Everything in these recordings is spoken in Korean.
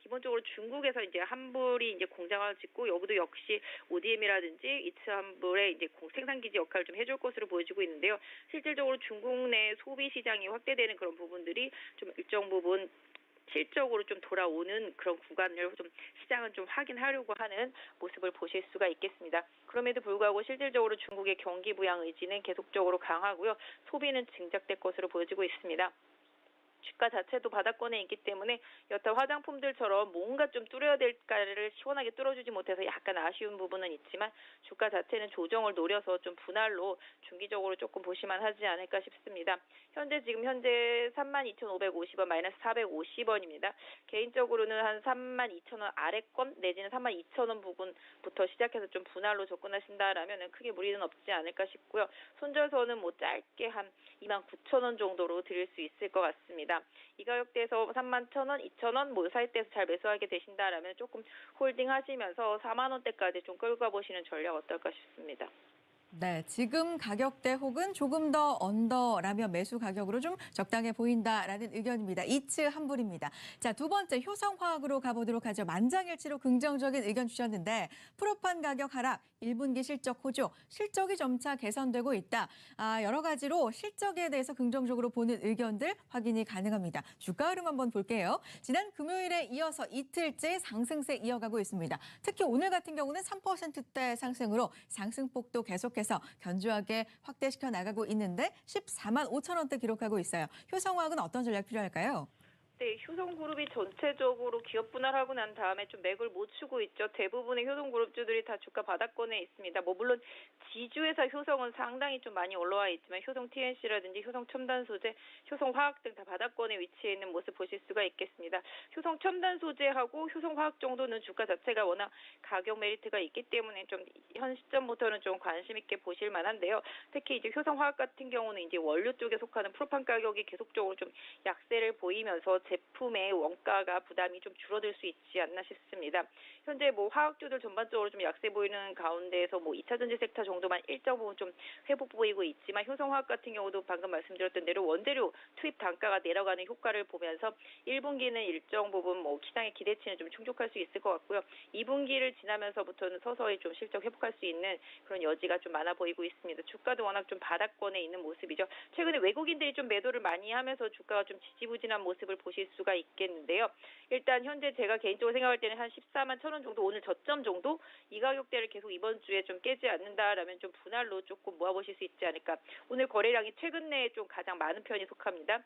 기본적으로 중국에서 이제 한불이 이제 공장을 짓고 여기도 역시 ODM이라든지 이츠 한불의 이제 생산 기지 역할을 좀 해줄 것으로 보여지고 있는데요. 실질적으로 중국 내 소비 시장이 확대되는 그런 부분들이 좀 일정 부분 실적으로 좀 돌아오는 그런 구간을 좀 시장은 좀 확인하려고 하는 모습을 보실 수가 있겠습니다. 그럼에도 불구하고 실질적으로 중국의 경기 부양 의지는 계속적으로 강하고요. 소비는 증작될 것으로 보여지고 있습니다. 주가 자체도 바닥권에 있기 때문에 여타 화장품들처럼 뭔가 좀 뚫어야 될까를 시원하게 뚫어주지 못해서 약간 아쉬운 부분은 있지만 주가 자체는 조정을 노려서 좀 분할로 중기적으로 조금 보시만 하지 않을까 싶습니다. 지금 현재 32,550원 마이너스 450원입니다. 개인적으로는 한 32,000원 아래권 내지는 32,000원 부분부터 시작해서 좀 분할로 접근하신다라면 크게 무리는 없지 않을까 싶고요. 손절선은 뭐 짧게 한 29,000원 정도로 드릴 수 있을 것 같습니다. 이 가격대에서 31,000원, 2,000원 뭐 사이대에서 잘 매수하게 되신다라면 조금 홀딩 하시면서 4만 원대까지 좀 끌고 가보시는 전략 어떨까 싶습니다. 네, 지금 가격대 혹은 조금 더 언더라면 매수 가격으로 좀 적당해 보인다라는 의견입니다. 이츠 한불입니다. 자, 두 번째 효성화학으로 가보도록 하죠. 만장일치로 긍정적인 의견 주셨는데 프로판 가격 하락, 1분기 실적 호조, 실적이 점차 개선되고 있다. 여러 가지로 실적에 대해서 긍정적으로 보는 의견들 확인이 가능합니다. 주가 흐름 한번 볼게요. 지난 금요일에 이어서 이틀째 상승세 이어가고 있습니다. 특히 오늘 같은 경우는 3%대 상승으로 상승폭도 계속해서 견조하게 확대시켜 나가고 있는데 14만 5천 원대 기록하고 있어요. 효성화학은 어떤 전략 필요할까요? 네, 효성그룹이 전체적으로 기업 분할하고 난 다음에 좀 맥을 못 추고 있죠. 대부분의 효성그룹주들이 다 주가 바닥권에 있습니다. 물론 지주회사 효성은 상당히 좀 많이 올라와 있지만 효성 TNC라든지 효성 첨단 소재, 효성 화학 등 다 바닥권에 위치해 있는 모습 보실 수가 있겠습니다. 효성 첨단 소재하고 효성 화학 정도는 주가 자체가 워낙 가격 메리트가 있기 때문에 좀 현 시점부터는 좀 관심 있게 보실 만한데요. 특히 이제 효성 화학 같은 경우는 이제 원료 쪽에 속하는 프로판 가격이 계속적으로 좀 약세를 보이면서 제품의 원가가 부담이 좀 줄어들 수 있지 않나 싶습니다. 현재 뭐 화학주들 전반적으로 좀 약세 보이는 가운데에서 뭐 2차 전지 섹터 정도만 일정 부분 좀 회복 보이고 있지만 효성화학 같은 경우도 방금 말씀드렸던 대로 원재료 투입 단가가 내려가는 효과를 보면서 1분기는 일정 부분 뭐 시장의 기대치는 좀 충족할 수 있을 것 같고요. 2분기를 지나면서부터는 서서히 좀 실적 회복할 수 있는 그런 여지가 좀 많아 보이고 있습니다. 주가도 워낙 좀 바닥권에 있는 모습이죠. 최근에 외국인들이 좀 매도를 많이 하면서 주가가 좀 지지부진한 모습을 보실 수가 있겠는데요. 일단 현재 제가 개인적으로 생각할 때는 한 14만 1천 원 정도 오늘 저점 정도 이 가격대를 계속 이번 주에 좀 깨지 않는다라면 좀 분할로 조금 모아보실 수 있지 않을까. 오늘 거래량이 최근 내에 좀 가장 많은 편이 속합니다.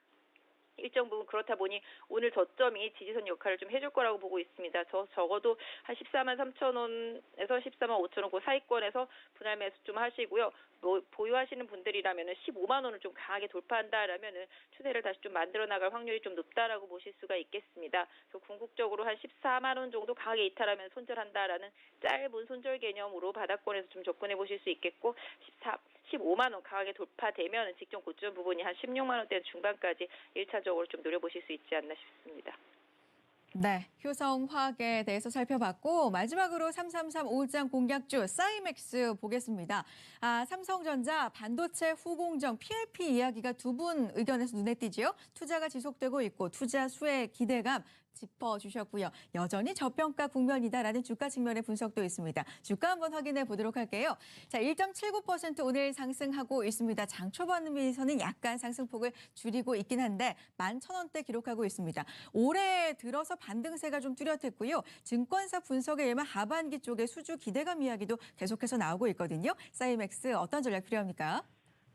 일정 부분 그렇다 보니 오늘 저점이 지지선 역할을 좀 해줄 거라고 보고 있습니다. 적어도 한 14만 3천 원에서 14만 5천 원 그 사이권에서 분할 매수 좀 하시고요. 보유하시는 분들이라면은 15만 원을 좀 강하게 돌파한다라면은 추세를 다시 좀 만들어 나갈 확률이 좀 높다라고 보실 수가 있겠습니다. 그래서 궁극적으로 한 14만 원 정도 강하게 이탈하면 손절한다라는 짧은 손절 개념으로 바닥권에서 좀 접근해 보실 수 있겠고 15만 원 강하게 돌파되면 직전 고점 부분이 한 16만 원대 중반까지 1차적으로 좀 노려보실 수 있지 않나 싶습니다. 네, 효성화학에 대해서 살펴봤고 마지막으로 3335장 공략주 사이맥스 보겠습니다. 삼성전자 반도체 후공정 PLP 이야기가 두 분 의견에서 눈에 띄지요. 투자가 지속되고 있고 투자 수혜 기대감 짚어주셨고요. 여전히 저평가 국면이다라는 주가 측면의 분석도 있습니다. 주가 한번 확인해 보도록 할게요. 자, 1.79% 오늘 상승하고 있습니다. 장 초반에서는 약간 상승폭을 줄이고 있긴 한데 11,000원대 기록하고 있습니다. 올해 들어서 반등세가 좀 뚜렷했고요. 증권사 분석에 의하면 하반기 쪽에 수주 기대감 이야기도 계속해서 나오고 있거든요. 사이맥스 어떤 전략 필요합니까?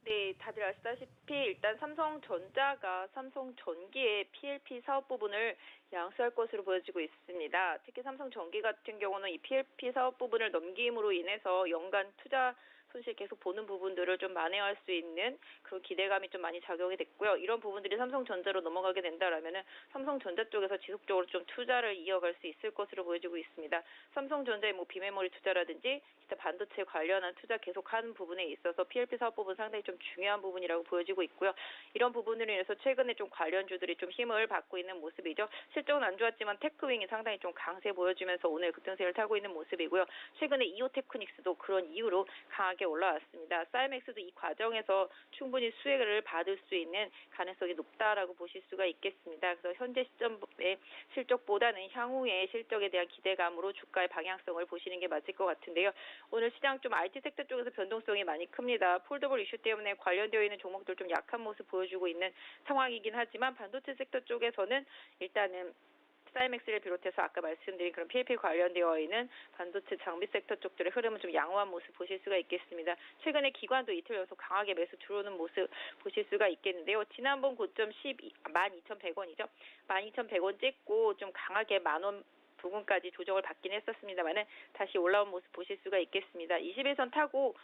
네, 다들 아시다시피 일단 삼성전자가 삼성전기의 PLP 사업 부분을 양수할 것으로 보여지고 있습니다. 특히 삼성전기 같은 경우는 이 PLP 사업 부분을 넘김으로 인해서 연간 투자 손실 계속 보는 부분들을 좀 만회할 수 있는 그런 기대감이 좀 많이 작용이 됐고요. 이런 부분들이 삼성전자로 넘어가게 된다라면은 삼성전자 쪽에서 지속적으로 좀 투자를 이어갈 수 있을 것으로 보여지고 있습니다. 삼성전자의 뭐 비메모리 투자라든지 기타 반도체 관련한 투자 계속하는 부분에 있어서 PLP 사업 부분 상당히 좀 중요한 부분이라고 보여지고 있고요. 이런 부분으로 인해서 최근에 좀 관련주들이 좀 힘을 받고 있는 모습이죠. 실적은 안 좋았지만 테크윙이 상당히 좀 강세 보여주면서 오늘 급등세를 타고 있는 모습이고요. 최근에 이오테크닉스도 그런 이유로 강하게 올라왔습니다. 사이맥스도 이 과정에서 충분히 수혜를 받을 수 있는 가능성이 높다라고 보실 수가 있겠습니다. 그래서 현재 시점의 실적보다는 향후의 실적에 대한 기대감으로 주가의 방향성을 보시는 게 맞을 것 같은데요. 오늘 시장 좀 IT 섹터 쪽에서 변동성이 많이 큽니다. 폴더블 이슈 때문에 관련되어 있는 종목들 좀 약한 모습 보여주고 있는 상황이긴 하지만 반도체 섹터 쪽에서는 일단은 사이맥스를 비롯해서 아까 말씀드린 그런 PLP 관련되어 있는 반도체 장비 섹터 쪽들의 흐름은 좀 양호한 모습 보실 수가 있겠습니다. 최근에 기관도 이틀 연속 강하게 매수 들어오는 모습 보실 수가 있겠는데요. 지난번 고점 12,100원이죠. 12,100원 찍고 좀 강하게 10,000원 부근까지 조정을 받긴 했었습니다만은 다시 올라온 모습 보실 수가 있겠습니다. 21선 타고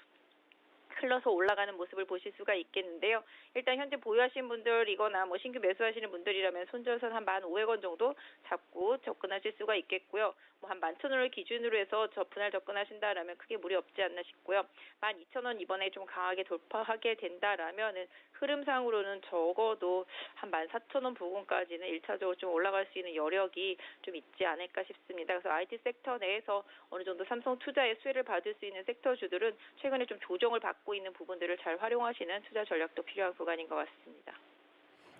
흘러서 올라가는 모습을 보실 수가 있겠는데요. 일단 현재 보유하신 분들이거나 뭐 신규 매수하시는 분들이라면 손절선 한 1,500원 정도 잡고 접근하실 수가 있겠고요. 뭐 한 11,000원을 기준으로 해서 분할 접근하신다라면 크게 무리 없지 않나 싶고요. 12,000원 이번에 좀 강하게 돌파하게 된다라면은 흐름상으로는 적어도 한 14,000원 부근까지는 1차적으로 좀 올라갈 수 있는 여력이 좀 있지 않을까 싶습니다. 그래서 IT 섹터 내에서 어느 정도 삼성투자의 수혜를 받을 수 있는 섹터주들은 최근에 좀 조정을 받고 있는 부분들을 잘 활용하시는 투자 전략도 필요한 구간인 것 같습니다.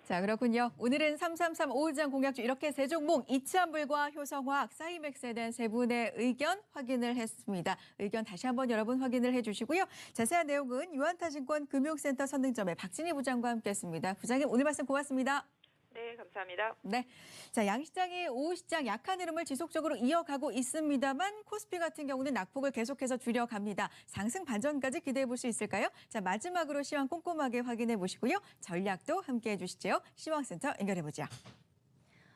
자, 그렇군요. 오늘은 3335장 공약주 이렇게 세 종목 이치환불과 효성화학, 사이맥스에 대한 세 분의 의견 확인을 했습니다. 의견 다시 한번 여러분 확인을 해주시고요. 자세한 내용은 유한타증권 금융센터 선능점의 박진희 부장과 함께했습니다. 부장님 오늘 말씀 고맙습니다. 네, 감사합니다. 네, 자 양시장이 오후 시장 약한 흐름을 지속적으로 이어가고 있습니다만 코스피 같은 경우는 낙폭을 계속해서 줄여갑니다. 상승 반전까지 기대해 볼 수 있을까요? 자 마지막으로 시황 꼼꼼하게 확인해 보시고요. 전략도 함께해 주시죠. 시황센터 연결해 보죠.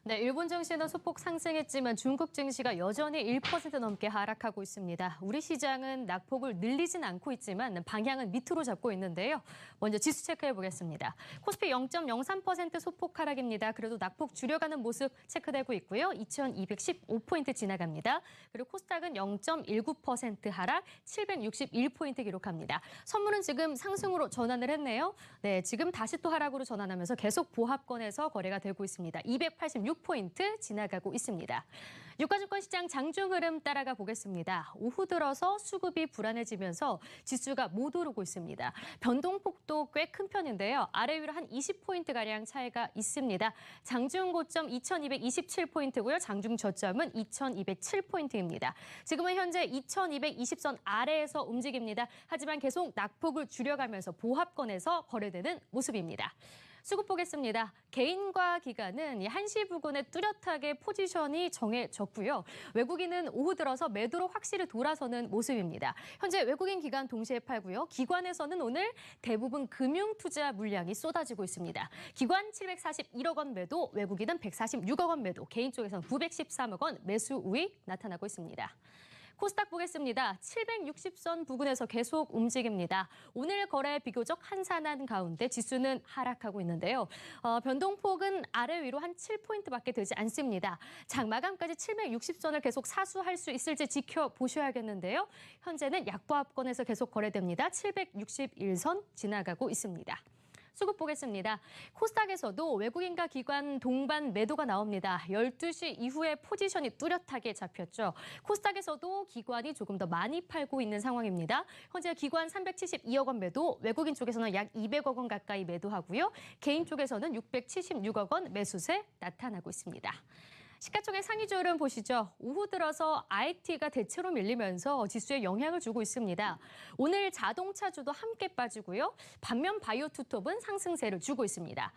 네, 일본 증시는 소폭 상승했지만 중국 증시가 여전히 1% 넘게 하락하고 있습니다. 우리 시장은 낙폭을 늘리진 않고 있지만 방향은 밑으로 잡고 있는데요. 먼저 지수 체크해 보겠습니다. 코스피 0.03% 소폭 하락입니다. 그래도 낙폭 줄여가는 모습 체크되고 있고요. 2,215포인트 지나갑니다. 그리고 코스닥은 0.19% 하락, 761포인트 기록합니다. 선물은 지금 상승으로 전환을 했네요. 네, 지금 다시 또 하락으로 전환하면서 계속 보합권에서 거래가 되고 있습니다. 286포인트 지나가고 있습니다. 유가증권 시장 장중 흐름 따라가 보겠습니다. 오후 들어서 수급이 불안해지면서 지수가 못 오르고 있습니다. 변동폭도 꽤 큰 편인데요. 아래 위로 한 20포인트가량 차이가 있습니다. 장중 고점 2,227포인트고요. 장중 저점은 2,207포인트입니다. 지금은 현재 2,220선 아래에서 움직입니다. 하지만 계속 낙폭을 줄여가면서 보합권에서 거래되는 모습입니다. 수급 보겠습니다. 개인과 기관은 이 1시 부근에 뚜렷하게 포지션이 정해졌고요. 외국인은 오후 들어서 매도로 확실히 돌아서는 모습입니다. 현재 외국인 기관 동시에 팔고요. 기관에서는 오늘 대부분 금융투자 물량이 쏟아지고 있습니다. 기관 741억 원 매도, 외국인은 146억 원 매도, 개인 쪽에서는 913억 원 매수 우익 나타나고 있습니다. 코스닥 보겠습니다. 760선 부근에서 계속 움직입니다. 오늘 거래 비교적 한산한 가운데 지수는 하락하고 있는데요. 변동폭은 아래 위로 한 7포인트밖에 되지 않습니다. 장 마감까지 760선을 계속 사수할 수 있을지 지켜보셔야겠는데요. 현재는 약보합권에서 계속 거래됩니다. 761선 지나가고 있습니다. 수급 보겠습니다. 코스닥에서도 외국인과 기관 동반 매도가 나옵니다. 12시 이후에 포지션이 뚜렷하게 잡혔죠. 코스닥에서도 기관이 조금 더 많이 팔고 있는 상황입니다. 현재 기관 372억 원 매도, 외국인 쪽에서는 약 200억 원 가까이 매도하고요. 개인 쪽에서는 676억 원 매수세 나타나고 있습니다. 시가총액 상위주 흐름 보시죠. 오후 들어서 IT가 대체로 밀리면서 지수에 영향을 주고 있습니다. 오늘 자동차주도 함께 빠지고요. 반면 바이오 투톱은 상승세를 주고 있습니다.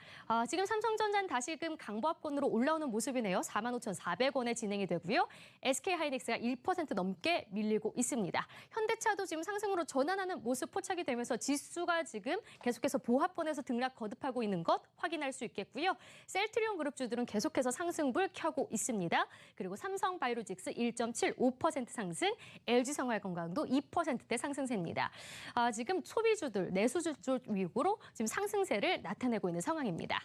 지금 삼성전자는 다시금 강보합권으로 올라오는 모습이네요. 45,400원에 진행이 되고요. SK하이닉스가 1% 넘게 밀리고 있습니다. 현대차도 지금 상승으로 전환하는 모습 포착이 되면서 지수가 지금 계속해서 보합권에서 등락 거듭하고 있는 것 확인할 수 있겠고요. 셀트리온 그룹주들은 계속해서 상승불 켜고 있습니다. 그리고 삼성바이오로직스 1.75% 상승, LG생활건강도 2%대 상승세입니다. 지금 소비주들, 내수주 쪽 위주로 지금 상승세를 나타내고 있는 상황입니다.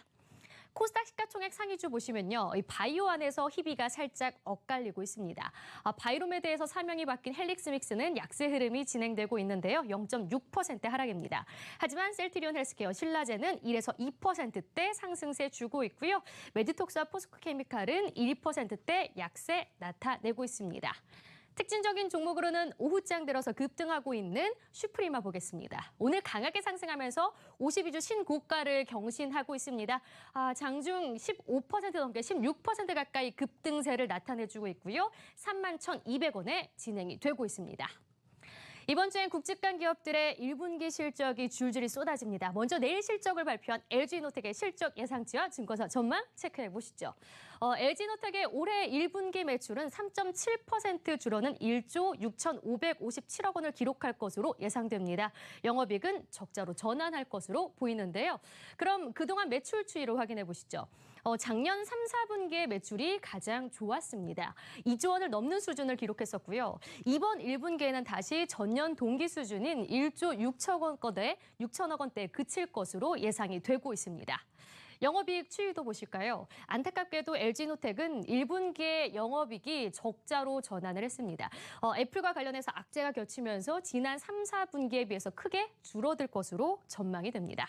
코스닥 시가총액 상위주 보시면요. 이 바이오 안에서 희비가 살짝 엇갈리고 있습니다. 바이로메드에서 사명이 바뀐 헬릭스믹스는 약세 흐름이 진행되고 있는데요. 0.6% 하락입니다. 하지만 셀트리온 헬스케어 신라제는 1에서 2%대 상승세 주고 있고요. 메디톡스와 포스코케미칼은 1% 약세 나타내고 있습니다. 특징적인 종목으로는 오후장 들어서 급등하고 있는 슈프리마 보겠습니다. 오늘 강하게 상승하면서 52주 신고가를 경신하고 있습니다. 장중 15% 넘게 16% 가까이 급등세를 나타내주고 있고요. 31,200원에 진행이 되고 있습니다. 이번 주엔 굵직한 기업들의 1분기 실적이 줄줄이 쏟아집니다. 먼저 내일 실적을 발표한 LG노텍의 실적 예상치와 증거사 전망 체크해 보시죠. LG노텍의 올해 1분기 매출은 3.7% 줄어는 1조 6,557억 원을 기록할 것으로 예상됩니다. 영업이익은 적자로 전환할 것으로 보이는데요. 그럼 그동안 매출 추이로 확인해 보시죠. 작년 3, 4분기의 매출이 가장 좋았습니다. 2조 원을 넘는 수준을 기록했었고요. 이번 1분기에는 다시 전년 동기 수준인 1조 6천억 원대에 그칠 것으로 예상이 되고 있습니다. 영업이익 추이도 보실까요? 안타깝게도 LG노텍은 1분기에 영업이익이 적자로 전환을 했습니다. 애플과 관련해서 악재가 겹치면서 지난 3, 4분기에 비해서 크게 줄어들 것으로 전망이 됩니다.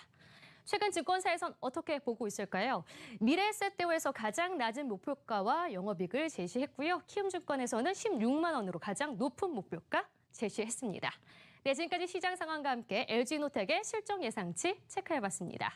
최근 증권사에선 어떻게 보고 있을까요? 미래에셋대우에서 가장 낮은 목표가와 영업이익을 제시했고요. 키움증권에서는 16만 원으로 가장 높은 목표가 제시했습니다. 네, 지금까지 시장 상황과 함께 LG노텍의 실적 예상치 체크해봤습니다.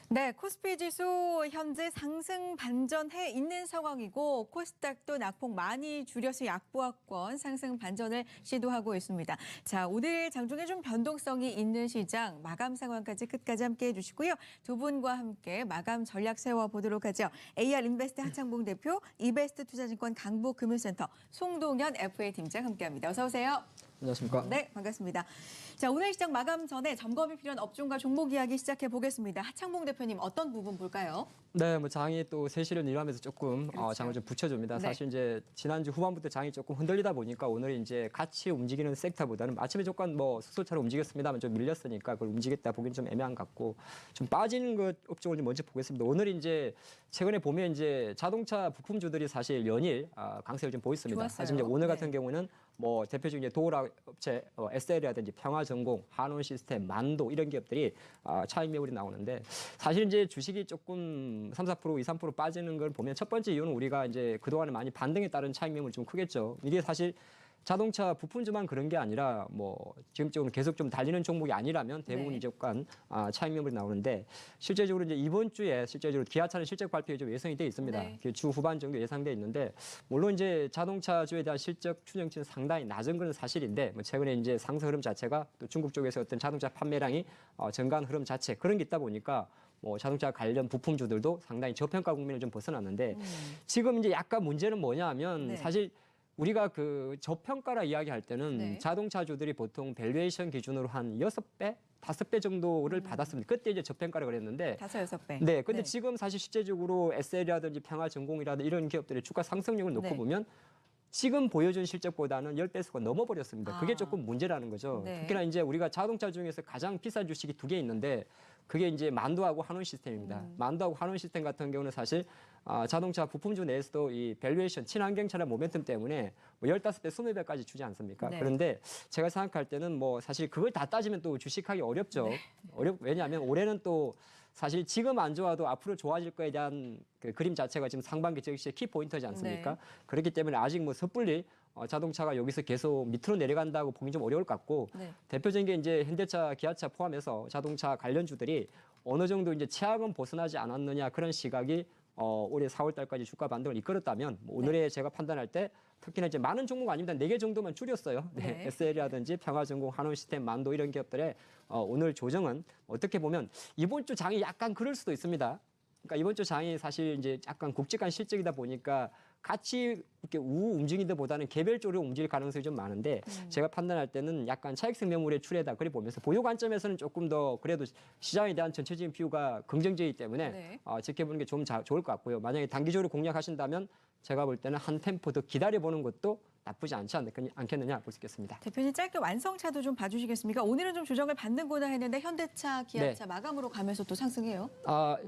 네, 코스피 지수 현재 상승 반전해 있는 상황이고 코스닥도 낙폭 많이 줄여서 약보합권 상승 반전을 시도하고 있습니다. 자, 오늘 장중에 좀 변동성이 있는 시장 마감 상황까지 끝까지 함께해 주시고요. 두 분과 함께 마감 전략 세워보도록 하죠. AR인베스트 하창봉 대표, 이베스트 투자증권 강북금융센터 송동현 FA 팀장 함께합니다. 어서 오세요. 안녕하십니까. 네, 반갑습니다. 자, 오늘 시장 마감 전에 점검이 필요한 업종과 종목 이야기 시작해 보겠습니다. 하창봉 대표님 어떤 부분 볼까요? 네, 뭐 장이 또 세실을 일하면서 조금 그렇죠. 장을 좀 붙여줍니다. 네. 사실 이제 지난주 후반부터 장이 조금 흔들리다 보니까 오늘 이제 같이 움직이는 섹터보다는 아침에 조금 뭐 수소처럼 움직였습니다만 좀 밀렸으니까 그걸 움직였다 보기는 좀 애매한 것 같고 좀 빠지는 것 업종을 좀 먼저 보겠습니다. 오늘 이제 최근에 보면 이제 자동차 부품주들이 사실 연일 강세를 좀 보였습니다. 좋았어요. 사실 이제 오늘 같은 네. 경우는 뭐 대표적인 도어락 업체 SL이라든지 평화전공, 한원시스템, 만도 이런 기업들이 차익 매물이 나오는데 사실 이제 주식이 조금 3, 4%, 2, 3% 빠지는 걸 보면 첫 번째 이유는 우리가 이제 그동안에 많이 반등에 따른 차익 매물이 좀 크겠죠. 이게 사실 자동차 부품주만 그런 게 아니라 뭐 지금적으로 계속 좀 달리는 종목이 아니라면 대부분 네. 이제 약간 차익 매물이 나오는데 실제적으로 이제 이번 주에 실제적으로 기아차는 실적 발표에 좀 예상이 돼 있습니다. 네. 주 후반 정도 예상돼 있는데 물론 이제 자동차주에 대한 실적 추정치는 상당히 낮은 건 사실인데 뭐 최근에 이제 상승 흐름 자체가 또 중국 쪽에서 어떤 자동차 판매량이 증가한 흐름 자체 그런 게 있다 보니까 뭐 자동차 관련 부품주들도 상당히 저평가 국면을 좀 벗어났는데 지금 이제 약간 문제는 뭐냐 하면 네. 사실 우리가 그 저평가라 이야기할 때는 네. 자동차주들이 보통 밸류에이션 기준으로 한 6배, 5배 정도를 받았습니다. 그때 이제 저평가를 그랬는데 5-6배. 네, 근데 지금 사실 실제적으로 SL이라든지 평화전공이라든지 이런 기업들의 주가 상승력을 놓고 네. 보면 지금 보여준 실적보다는 10배수가 넘어버렸습니다. 그게 조금 문제라는 거죠. 네. 특히나 이제 우리가 자동차 중에서 가장 비싼 주식이 두 개 있는데 그게 이제 만도하고 한원시스템입니다. 만도하고 한원시스템 같은 경우는 사실 자동차 부품주 내에서도 이 밸류에이션 친환경차량 모멘텀 때문에 뭐 15배, 20배까지 주지 않습니까? 네. 그런데 제가 생각할 때는 뭐 사실 그걸 다 따지면 또 주식하기 어렵죠. 네. 왜냐하면 올해는 또 사실 지금 안 좋아도 앞으로 좋아질 거에 대한 그 그림 자체가 지금 상반기 즉시 키포인트지 않습니까? 네. 그렇기 때문에 아직 뭐 섣불리 자동차가 여기서 계속 밑으로 내려간다고 보기 좀 어려울 것 같고 네. 대표적인 게 이제 현대차, 기아차 포함해서 자동차 관련주들이 어느 정도 이제 최악은 벗어나지 않았느냐 그런 시각이 올해 4월 달까지 주가 반등을 이끌었다면 뭐 오늘의 제가 판단할 때 특히나 이제 많은 종목 아닙니다. 4개 정도만 줄였어요. 네. 네. SL이라든지 평화전공, 한원시스템, 만도 이런 기업들의 오늘 조정은 어떻게 보면 이번 주 장이 약간 그럴 수도 있습니다. 그러니까 이번 주 장이 사실 이제 약간 굵직한 실적이다 보니까 같이 이렇게 움직이기보다는 개별적으로 움직일 가능성이 좀 많은데 제가 판단할 때는 약간 차익성 매물의 출해다 그리 보면서 보유 관점에서는 조금 더 그래도 시장에 대한 전체적인 뷰가 긍정적이기 때문에 네. 지켜보는 게 좀 좋을 것 같고요. 만약에 단기적으로 공략하신다면 제가 볼 때는 한 템포 더 기다려보는 것도 나쁘지 않겠느냐 볼 수 있겠습니다. 대표님 짧게 완성차도 좀 봐주시겠습니까? 오늘은 좀 조정을 받는구나 했는데 현대차, 기아차 마감으로 가면서 또 상승해요.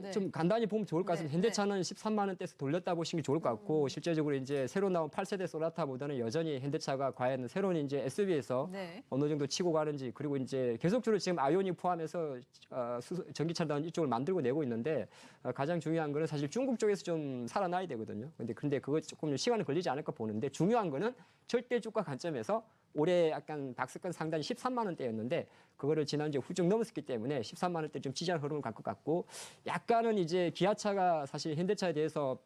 네. 좀 간단히 보면 좋을 것 같습니다. 네, 현대차는 13만 원대에서 돌렸다 보시는 게 좋을 것 같고 실제적으로 이제 새로 나온 8세대 소나타보다는 여전히 현대차가 과연 새로운 이제 SUV에서 네. 어느 정도 치고 가는지 그리고 이제 계속적으로 지금 아이오닉 포함해서 전기차단 이쪽을 만들고 내고 있는데 가장 중요한 거는 사실 중국 쪽에서 좀 살아나야 되거든요. 근데 그거 조금 시간이 걸리지 않을까 보는데 중요한 거는 절대 주가 관점에서 올해 약간 박스권 상단이 13만 원대였는데 그거를 지난주에 훌쩍 넘었기 때문에 13만 원대 좀 지지하는 흐름을 갈 것 같고 약간은 이제 기아차가 사실 현대차에 대해서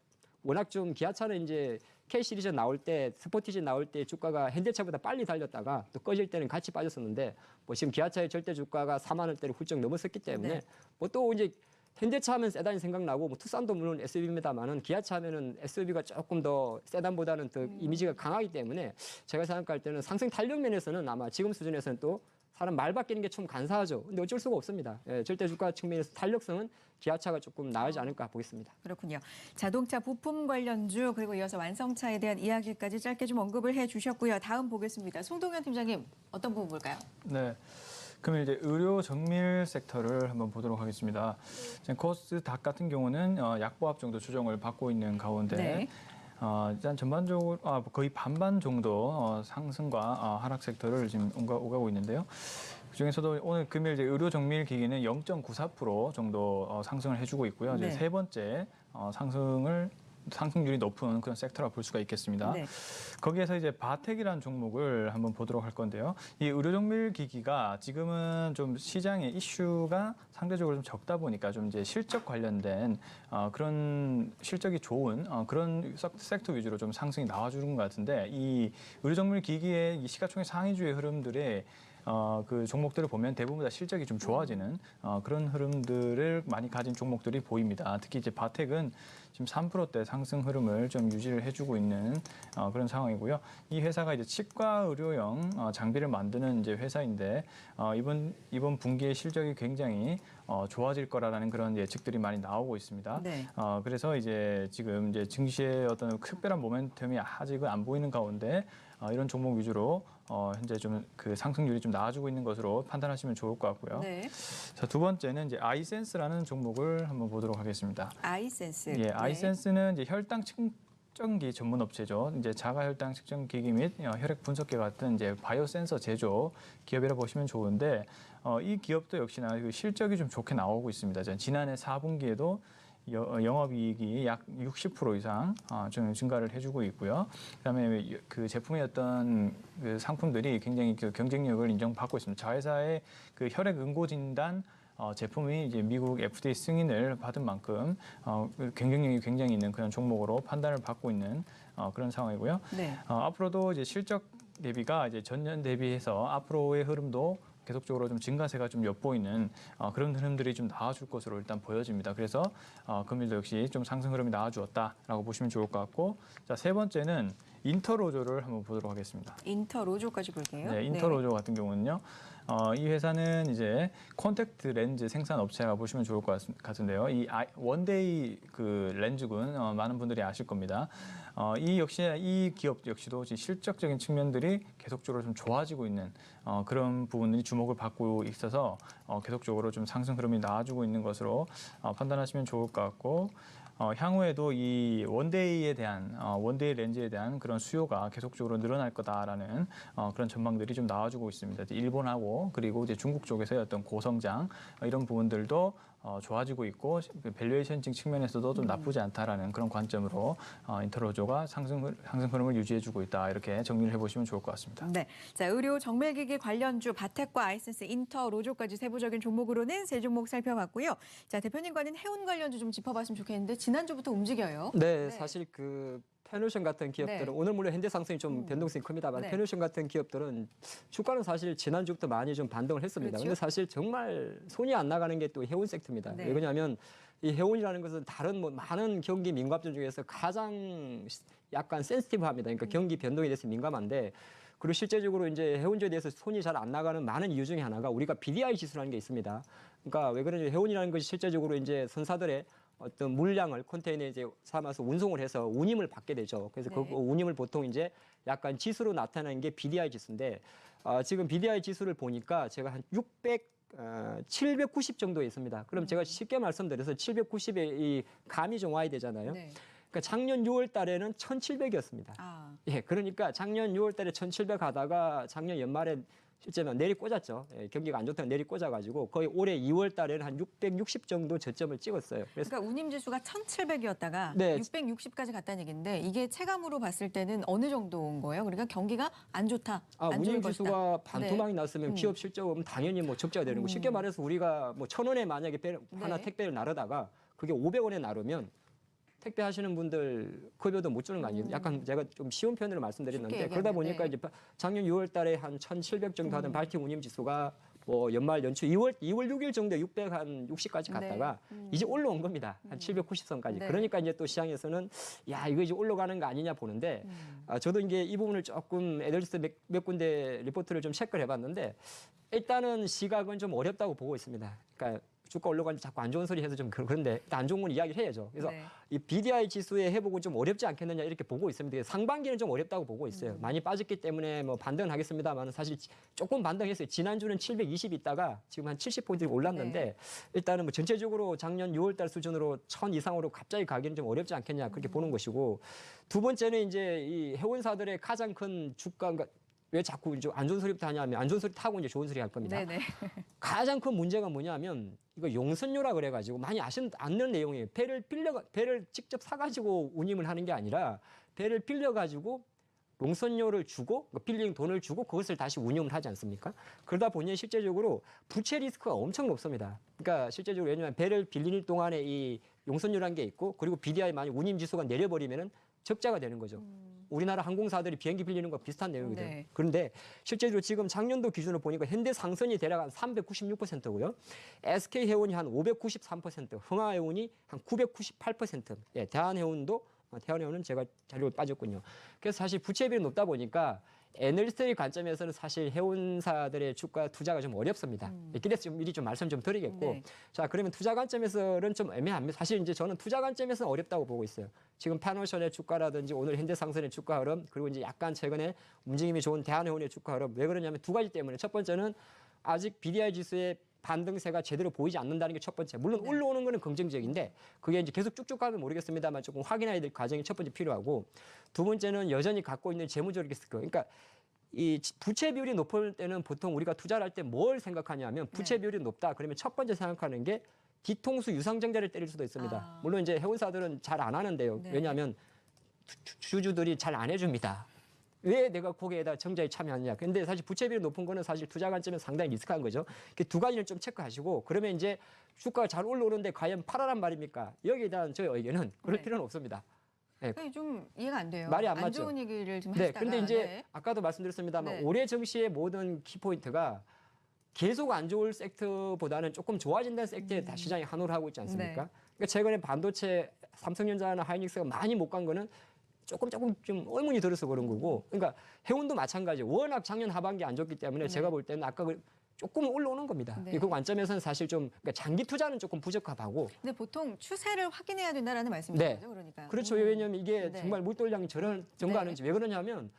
워낙 좀 기아차는 이제 K 시리즈 나올 때 스포티지 나올 때 주가가 현대차보다 빨리 달렸다가 또 꺼질 때는 같이 빠졌었는데 뭐 지금 기아차의 절대 주가가 4만 원대를 훌쩍 넘었었기 때문에 네. 뭐 또 이제 현대차 하면 세단이 생각나고 뭐 투싼도 물론 SUV입니다만은 기아차 하면은 SUV가 조금 더 세단보다는 더 이미지가 강하기 때문에 제가 생각할 때는 상승 탄력 면에서는 아마 지금 수준에서는 또 사람 말 바뀌는 게 좀 간사하죠. 근데 어쩔 수가 없습니다. 예, 절대 주가 측면에서 탄력성은 기아차가 조금 나으지 않을까 보겠습니다. 그렇군요. 자동차 부품 관련주 그리고 이어서 완성차에 대한 이야기까지 짧게 좀 언급을 해주셨고요. 다음 보겠습니다. 송동현 팀장님 어떤 부분 볼까요? 네. 그러면 이제 의료 정밀 섹터를 한번 보도록 하겠습니다. 지금 코스닥 같은 경우는 약보합 정도 조정을 받고 있는 가운데 네. 일단 전반적으로 거의 반반 정도 상승과 하락 섹터를 지금 오가고 있는데요. 그중에서도 오늘 금일 이제 의료 정밀 기기는 0.94% 정도 상승을 해주고 있고요. 네. 이제 세 번째 상승률이 높은 그런 섹터라 볼 수가 있겠습니다. 네. 거기에서 이제 바텍이라는 종목을 한번 보도록 할 건데요. 이 의료정밀 기기가 지금은 좀 시장의 이슈가 상대적으로 좀 적다 보니까 좀 이제 실적 관련된 그런 실적이 좋은 그런 섹터 위주로 좀 상승이 나와주는 것 같은데 이 의료정밀 기기의 이 시가총액 상위주의 흐름들의 그 종목들을 보면 대부분 다 실적이 좀 좋아지는 그런 흐름들을 많이 가진 종목들이 보입니다. 특히 이제 바텍은 지금 3%대 상승 흐름을 좀 유지를 해주고 있는 그런 상황이고요. 이 회사가 이제 치과 의료용 장비를 만드는 이제 회사인데 이번 분기에 실적이 굉장히 좋아질 거라는 그런 예측들이 많이 나오고 있습니다. 네. 그래서 이제 지금 이제 증시의 어떤 특별한 모멘텀이 아직은 안 보이는 가운데 이런 종목 위주로 현재 좀 그 상승률이 좀 나아지고 있는 것으로 판단하시면 좋을 것 같고요. 네. 자, 두 번째는 이제 아이센스라는 종목을 한번 보도록 하겠습니다. 아이센스. 예, 네. 아이센스는 이제 혈당 측정기 전문 업체죠. 이제 자가 혈당 측정 기기 및 혈액 분석기 같은 이제 바이오 센서 제조 기업이라 보시면 좋은데 이 기업도 역시나 그 실적이 좀 좋게 나오고 있습니다. 지난해 4분기에도 영업이익이 약 60% 이상 좀 증가를 해주고 있고요. 그다음에 그 제품의 어떤 그 상품들이 굉장히 그 경쟁력을 인정받고 있습니다. 자회사의 그 혈액 응고 진단 제품이 이제 미국 FDA 승인을 받은 만큼 경쟁력이 굉장히 있는 그런 종목으로 판단을 받고 있는 그런 상황이고요. 네. 앞으로도 이제 실적 대비가 이제 전년 대비해서 앞으로의 흐름도 계속적으로 좀 증가세가 좀 엿보이는 그런 흐름들이 좀 나와줄 것으로 일단 보여집니다. 그래서 금일도 역시 좀 상승 흐름이 나와주었다라고 보시면 좋을 것 같고, 자, 세 번째는 인터로조를 한번 보도록 하겠습니다. 인터로조까지 볼게요. 네, 인터로조 같은 경우는요. 이 회사는 이제 콘택트 렌즈 생산 업체라고 보시면 좋을 것 같은데요. 이 원데이 그 렌즈군 많은 분들이 아실 겁니다. 이 기업 역시도 실적적인 측면들이 계속적으로 좀 좋아지고 있는 그런 부분들이 주목을 받고 있어서 계속적으로 좀 상승 흐름이 나와주고 있는 것으로 판단하시면 좋을 것 같고, 향후에도 이 원데이 렌즈에 대한 그런 수요가 계속적으로 늘어날 거다라는 그런 전망들이 좀 나와주고 있습니다. 일본하고 그리고 이제 중국 쪽에서의 어떤 고성장 이런 부분들도 좋아지고 있고 밸류에이션적 측면에서도 좀 나쁘지 않다라는 그런 관점으로 인터로조가 상승 흐름을 유지해주고 있다, 이렇게 정리를 해보시면 좋을 것 같습니다. 네, 자, 의료 정밀기기 관련주 바텍과 아이센스, 인터로조까지 세부적인 종목으로는 세 종목 살펴봤고요. 자, 대표님과는 해운 관련주 좀 짚어봤으면 좋겠는데 지난주부터 움직여요. 네, 사실 그 페노션 같은 기업들은 네. 오늘 물론 현대 상승이 좀 변동성이 큽니다만 네. 페노션 같은 기업들은 주가는 사실 지난주부터 많이 좀 반등을 했습니다. 그렇죠. 근데 사실 정말 손이 안 나가는 게 또 해운 섹터입니다. 네. 왜 그러냐면 이 해운이라는 것은 다른 뭐 많은 경기 민감주 중에서 가장 약간 센시티브합니다. 그러니까 경기 변동에 대해서 민감한데, 그리고 실제적으로 이제 해운주에 대해서 손이 잘 안 나가는 많은 이유 중에 하나가 우리가 BDI 지수라는 게 있습니다. 그러니까 왜 그러냐면 해운이라는 것이 실제적으로 이제 선사들의 어떤 물량을 컨테이너에 이제 삼아서 운송을 해서 운임을 받게 되죠. 그래서 네. 그 운임을 보통 이제 약간 지수로 나타나는 게 BDI 지수인데 지금 BDI 지수를 보니까 제가 한 790 정도에 있습니다. 그럼 제가 쉽게 말씀드려서 790에 이 감이 좀 와야 되잖아요. 네. 그러니까 작년 6월 달에는 1700이었습니다. 아, 예, 그러니까 작년 6월 달에 1700 하다가 작년 연말에 실제로 내리 꽂았죠. 예, 경기가 안 좋다고 내리 꽂아가지고 거의 올해 2월 달에는 한 660 정도 저점을 찍었어요. 그래서 그러니까 운임지수가 1,700이었다가 네. 660까지 갔다는 얘기인데 이게 체감으로 봤을 때는 어느 정도 온 거예요? 그러니까 경기가 안 좋다, 안 좋을 운임 것이다. 지수가 반토막이 났으면 기업 실적은 당연히 뭐 적자가 되는 거. 쉽게 말해서 우리가 뭐 1,000원에 만약에 하나 네. 택배를 나르다가 그게 500원에 나르면 택배 하시는 분들 급여도 못 주는 거 아니에요? 약간 제가 좀 쉬운 표현으로 말씀드렸는데 쉽게 그러다 얘기하면, 보니까 네. 이제 작년 6월 달에 한 1,700 정도 하던 발팅 운임 지수가 뭐 연말 연초 2월 6일 정도에 660까지 갔다가 이제 올라온 겁니다. 한 790선까지. 네. 그러니까 이제 또 시장에서는 야, 이거 이제 올라가는 거 아니냐 보는데 저도 이제 이 부분을 조금 애널리스트 몇 군데 리포트를 좀 체크를 해봤는데 일단은 시각은 좀 어렵다고 보고 있습니다. 그러니까 주가 올라가는데 자꾸 안 좋은 소리 해서 좀 그런데 일단 안 좋은 건 이야기를 해야죠. 그래서 네. 이 BDI 지수의 회복은 좀 어렵지 않겠느냐 이렇게 보고 있습니다. 상반기는 좀 어렵다고 보고 있어요. 많이 빠졌기 때문에 뭐 반등은 하겠습니다만 사실 조금 반등했어요. 지난주는 720 있다가 지금 한 70포인트 올랐는데 네. 일단은 뭐 전체적으로 작년 6월 달 수준으로 1000 이상으로 갑자기 가기는 좀 어렵지 않겠냐 그렇게 보는 것이고 두 번째는 이제 이 회원사들의 가장 큰 주가가 왜 자꾸 이제 안 좋은 소리부터 하냐면 안 좋은 소리 타고 이제 좋은 소리 할 겁니다. 네네. 가장 큰 문제가 뭐냐면 이거 용선료라 그래가지고 많이 않는 내용이에요. 배를 직접 사가지고 운임을 하는 게 아니라 배를 빌려가지고 용선료를 주고 빌린 돈을 주고 그것을 다시 운용을 하지 않습니까? 그러다 보니 실제적으로 부채 리스크가 엄청 높습니다. 그러니까 실제적으로 왜냐하면 배를 빌리는 동안에 이 용선료라는 게 있고 그리고 BDI 만약 운임 지수가 내려버리면은 적자가 되는 거죠. 우리나라 항공사들이 비행기 빌리는 거 비슷한 내용이거든요. 네. 그런데 실제로 지금 작년도 기준으로 보니까 현대상선이 대략 한 396%고요. SK해운이 한 593%, 흥하해운이 한 998%. 예, 대한해운은 제가 자료를 빠졌군요. 그래서 사실 부채비율이 높다 보니까 애널리스트의 관점에서는 사실 해운사들의 주가 투자가 좀 어렵습니다. 그래서 좀 미리 좀 말씀 좀 드리겠고, 네. 자 그러면 투자 관점에서는 좀 애매합니다. 사실 이제 저는 투자 관점에서는 어렵다고 보고 있어요. 지금 파노션의 주가라든지 오늘 현대상선의 주가 흐름 그리고 이제 약간 최근에 움직임이 좋은 대한해운의 주가 흐름 왜 그러냐면 두 가지 때문에 첫 번째는 아직 BDI 지수의 반등세가 제대로 보이지 않는다는 게 첫 번째. 물론 올라오는 거는 긍정적인데 그게 이제 계속 쭉쭉 가면 모르겠습니다만 조금 확인해야 될 과정이 첫 번째 필요하고 두 번째는 여전히 갖고 있는 재무적 리스크. 그러니까 이 부채 비율이 높을 때는 보통 우리가 투자를 할 때 뭘 생각하냐면 부채 비율이 높다. 그러면 첫 번째 생각하는 게 뒤통수 유상증자를 때릴 수도 있습니다. 아. 물론 이제 해운사들은 잘 안 하는데요. 네. 왜냐하면 주주들이 잘 안 해줍니다. 왜 내가 거기에다 정자에 참여하느냐. 근데 사실 부채 비율이 높은 거는 사실 투자 관점에서 상당히 리스크한 거죠. 그 두 가지를 좀 체크하시고 그러면 이제 주가가 잘 올라오는데 과연 팔아란 말입니까? 여기에 대한 저의 의견은 그럴 네. 필요는 없습니다. 네. 그게 좀 이해가 안 돼요. 말이 안 맞죠? 좋은 얘기를 좀 네, 하시다가. 그런데 이제 네. 아까도 말씀드렸습니다만 네. 올해 증시의 모든 키포인트가 계속 안 좋을 섹터보다는 조금 좋아진다는 섹터에 다 시장이 환호를 하고 있지 않습니까? 네. 그러니까 최근에 반도체 삼성전자나 하이닉스가 많이 못 간 거는 조금 좀 의문이 들어서 그런 거고, 그러니까 해운도 마찬가지. 워낙 작년 하반기 안 좋기 때문에 제가 볼 때는 아까 조금 올라오는 겁니다. 네. 그 관점에서는 사실 좀 그러니까 장기 투자는 조금 부적합하고. 근데 보통 추세를 확인해야 된다라는 말씀이신 네. 거죠, 그러니까. 그렇죠. 왜냐하면 이게 네. 정말 물돌량이 저런 증가하는지 왜 그러냐면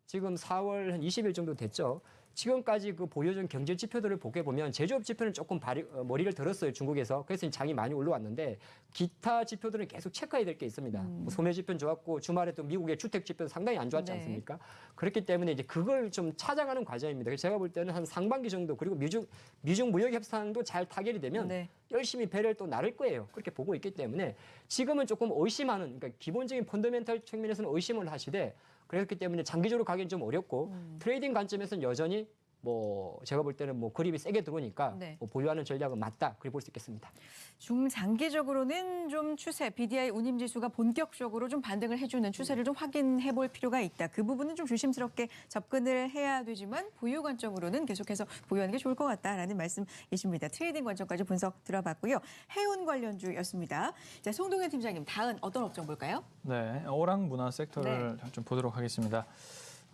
지금 4월 한 20일 정도 됐죠. 지금까지 그 보여준 경제 지표들을 보게 보면 제조업 지표는 조금 머리를 들었어요, 중국에서. 그래서 장이 많이 올라왔는데 기타 지표들은 계속 체크해야 될 게 있습니다. 뭐 소매 지표는 좋았고 주말에 또 미국의 주택 지표는 상당히 안 좋았지 네. 않습니까? 그렇기 때문에 이제 그걸 좀 찾아가는 과정입니다. 그래서 제가 볼 때는 한 상반기 정도 그리고 미중 무역 협상도 잘 타결이 되면 네. 열심히 배를 또 나를 거예요. 그렇게 보고 있기 때문에 지금은 조금 의심하는, 그러니까 기본적인 펀더멘탈 측면에서는 의심을 하시되 그렇기 때문에 장기적으로 가기는 좀 어렵고 트레이딩 관점에서는 여전히 뭐 제가 볼 때는 뭐 그립이 세게 들어오니까 네. 뭐 보유하는 전략은 맞다 그렇게 볼 수 있겠습니다. 중장기적으로는 좀 추세, BDI 운임지수가 본격적으로 좀 반등을 해주는 추세를 좀 확인해 볼 필요가 있다. 그 부분은 좀 조심스럽게 접근을 해야 되지만 보유 관점으로는 계속해서 보유하는 게 좋을 것 같다라는 말씀이십니다. 트레이딩 관점까지 분석 들어봤고요. 해운 관련주였습니다. 자, 송동현 팀장님, 다음 어떤 업종 볼까요? 네, 오락 문화 섹터를 좀 보도록 하겠습니다.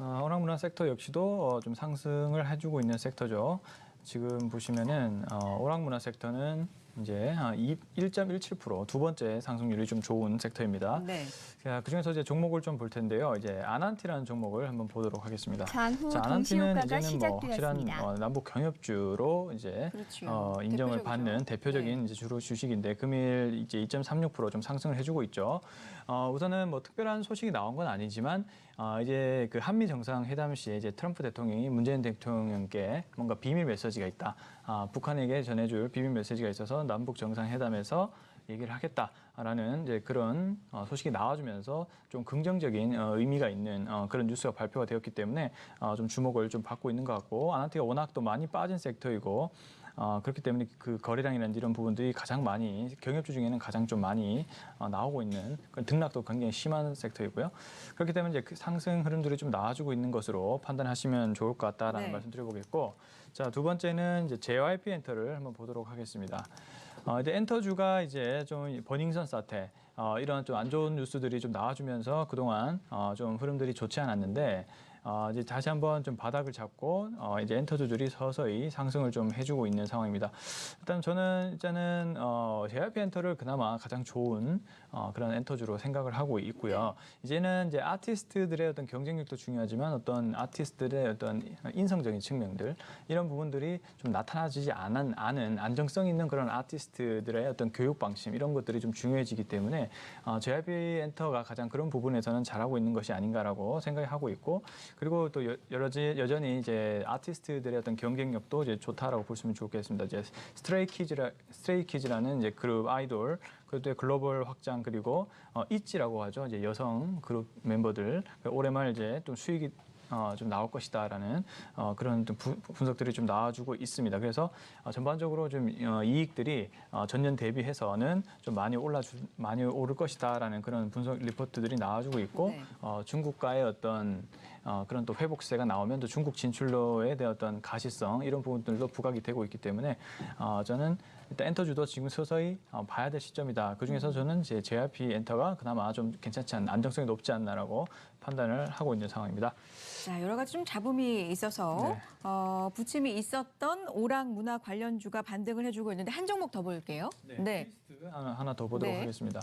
오락 문화 섹터 역시도 좀 상승을 해주고 있는 섹터죠. 지금 보시면은 오락 문화 섹터는 이제 1.17% 두 번째 상승률이 좀 좋은 섹터입니다. 네. 자, 그중에서 이제 종목을 좀 볼 텐데요. 이제 아난티라는 종목을 한번 보도록 하겠습니다. 장후 자, 동시효과가 아난티는 뭐 확실한 시작되었습니다. 남북 경협주로 이제 그렇죠. 인정을 대표적이죠. 받는 대표적인 네. 이제 주로 주식인데 금일 이제 2.36%좀 상승을 해주고 있죠. 우선은 뭐 특별한 소식이 나온 건 아니지만 이제 그 한미 정상회담 시에 이제 트럼프 대통령이 문재인 대통령께 뭔가 비밀 메시지가 있다. 북한에게 전해줄 비밀 메시지가 있어서 남북 정상회담에서 얘기를 하겠다라는 이제 그런 소식이 나와주면서 좀 긍정적인 의미가 있는 그런 뉴스가 발표가 되었기 때문에 좀 주목을 좀 받고 있는 것 같고 아난티가 워낙 또 많이 빠진 섹터이고 그렇기 때문에 그 거래량이라는 이런 부분들이 가장 많이 경협주 중에는 가장 좀 많이 나오고 있는 그런 등락도 굉장히 심한 섹터이고요. 그렇기 때문에 이제 그 상승 흐름들이 좀 나와주고 있는 것으로 판단하시면 좋을 것 같다라는 네. 말씀드려보겠고, 자, 두 번째는 이제 JYP 엔터를 한번 보도록 하겠습니다. 이제 엔터주가 이제 좀 버닝썬 사태 이런 좀 안 좋은 뉴스들이 좀 나와주면서 그동안 좀 흐름들이 좋지 않았는데. 이제 다시 한번 좀 바닥을 잡고 이제 엔터주들이 서서히 상승을 좀 해주고 있는 상황입니다. 일단 저는 일단은 JYP 엔터를 그나마 가장 좋은 그런 엔터주로 생각을 하고 있고요. 이제는 이제 아티스트들의 어떤 경쟁력도 중요하지만 어떤 아티스트들의 어떤 인성적인 측면들 이런 부분들이 좀 나타나지지 않은 안정성 있는 그런 아티스트들의 어떤 교육 방침 이런 것들이 좀 중요해지기 때문에 JYP 엔터가 가장 그런 부분에서는 잘하고 있는 것이 아닌가라고 생각하고 있고. 그리고 또 여전히 이제 아티스트들의 어떤 경쟁력도 이제 좋다라고 보시면 좋겠습니다. 이제 스트레이키즈라는 이제 그룹 아이돌, 그리고 글로벌 확장 그리고 있지라고 하죠. 이제 여성 그룹 멤버들 올해 말 이제 좀 수익이 좀 나올 것이다라는 그런 좀 분석들이 좀 나와주고 있습니다. 그래서 전반적으로 좀 이익들이 전년 대비해서는 좀 많이 오를 것이다라는 그런 분석 리포트들이 나와주고 있고 네. 중국과의 어떤 그런 또 회복세가 나오면 또 중국 진출로에 대한 어떤 가시성 이런 부분들도 부각이 되고 있기 때문에 저는 일단 엔터주도 지금 서서히 봐야 될 시점이다. 그중에서 저는 제 JYP 엔터가 그나마 좀 괜찮지 않나, 안정성이 높지 않나라고 판단을 하고 있는 상황입니다. 자, 여러 가지 좀 잡음이 있어서 네. 부침이 있었던 오락 문화 관련주가 반등을 해주고 있는데 한 종목 더 볼게요. 네. 키스트 하나 더 보도록 네. 하겠습니다.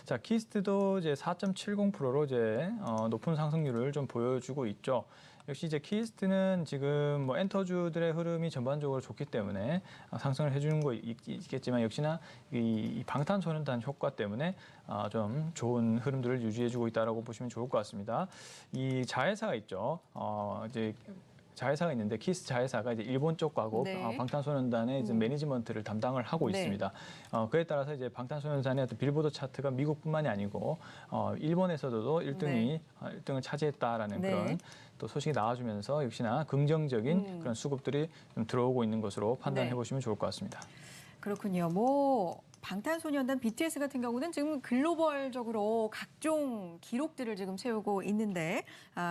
자, 키스트도 이제 4.70%로 이제 높은 상승률을 좀 보여주고 있죠. 역시 이제 키스트는 지금 뭐 엔터주들의 흐름이 전반적으로 좋기 때문에 상승을 해주는 거 있겠지만 역시나 이 방탄소년단 효과 때문에 좀 좋은 흐름들을 유지해주고 있다라고 보시면 좋을 것 같습니다. 이 자회사가 있죠. 이제 자회사가 있는데 키스 자회사가 이제 일본 쪽하고 네. 방탄소년단의 이제 매니지먼트를 담당을 하고 네. 있습니다. 그에 따라서 이제 방탄소년단의 어떤 빌보드 차트가 미국뿐만이 아니고 일본에서도 1등을 차지했다라는 네. 그런 또 소식이 나와주면서 역시나 긍정적인 그런 수급들이 좀 들어오고 있는 것으로 판단해 네. 보시면 좋을 것 같습니다. 그렇군요. 뭐 방탄소년단 BTS 같은 경우는 지금 글로벌적으로 각종 기록들을 지금 세우고 있는데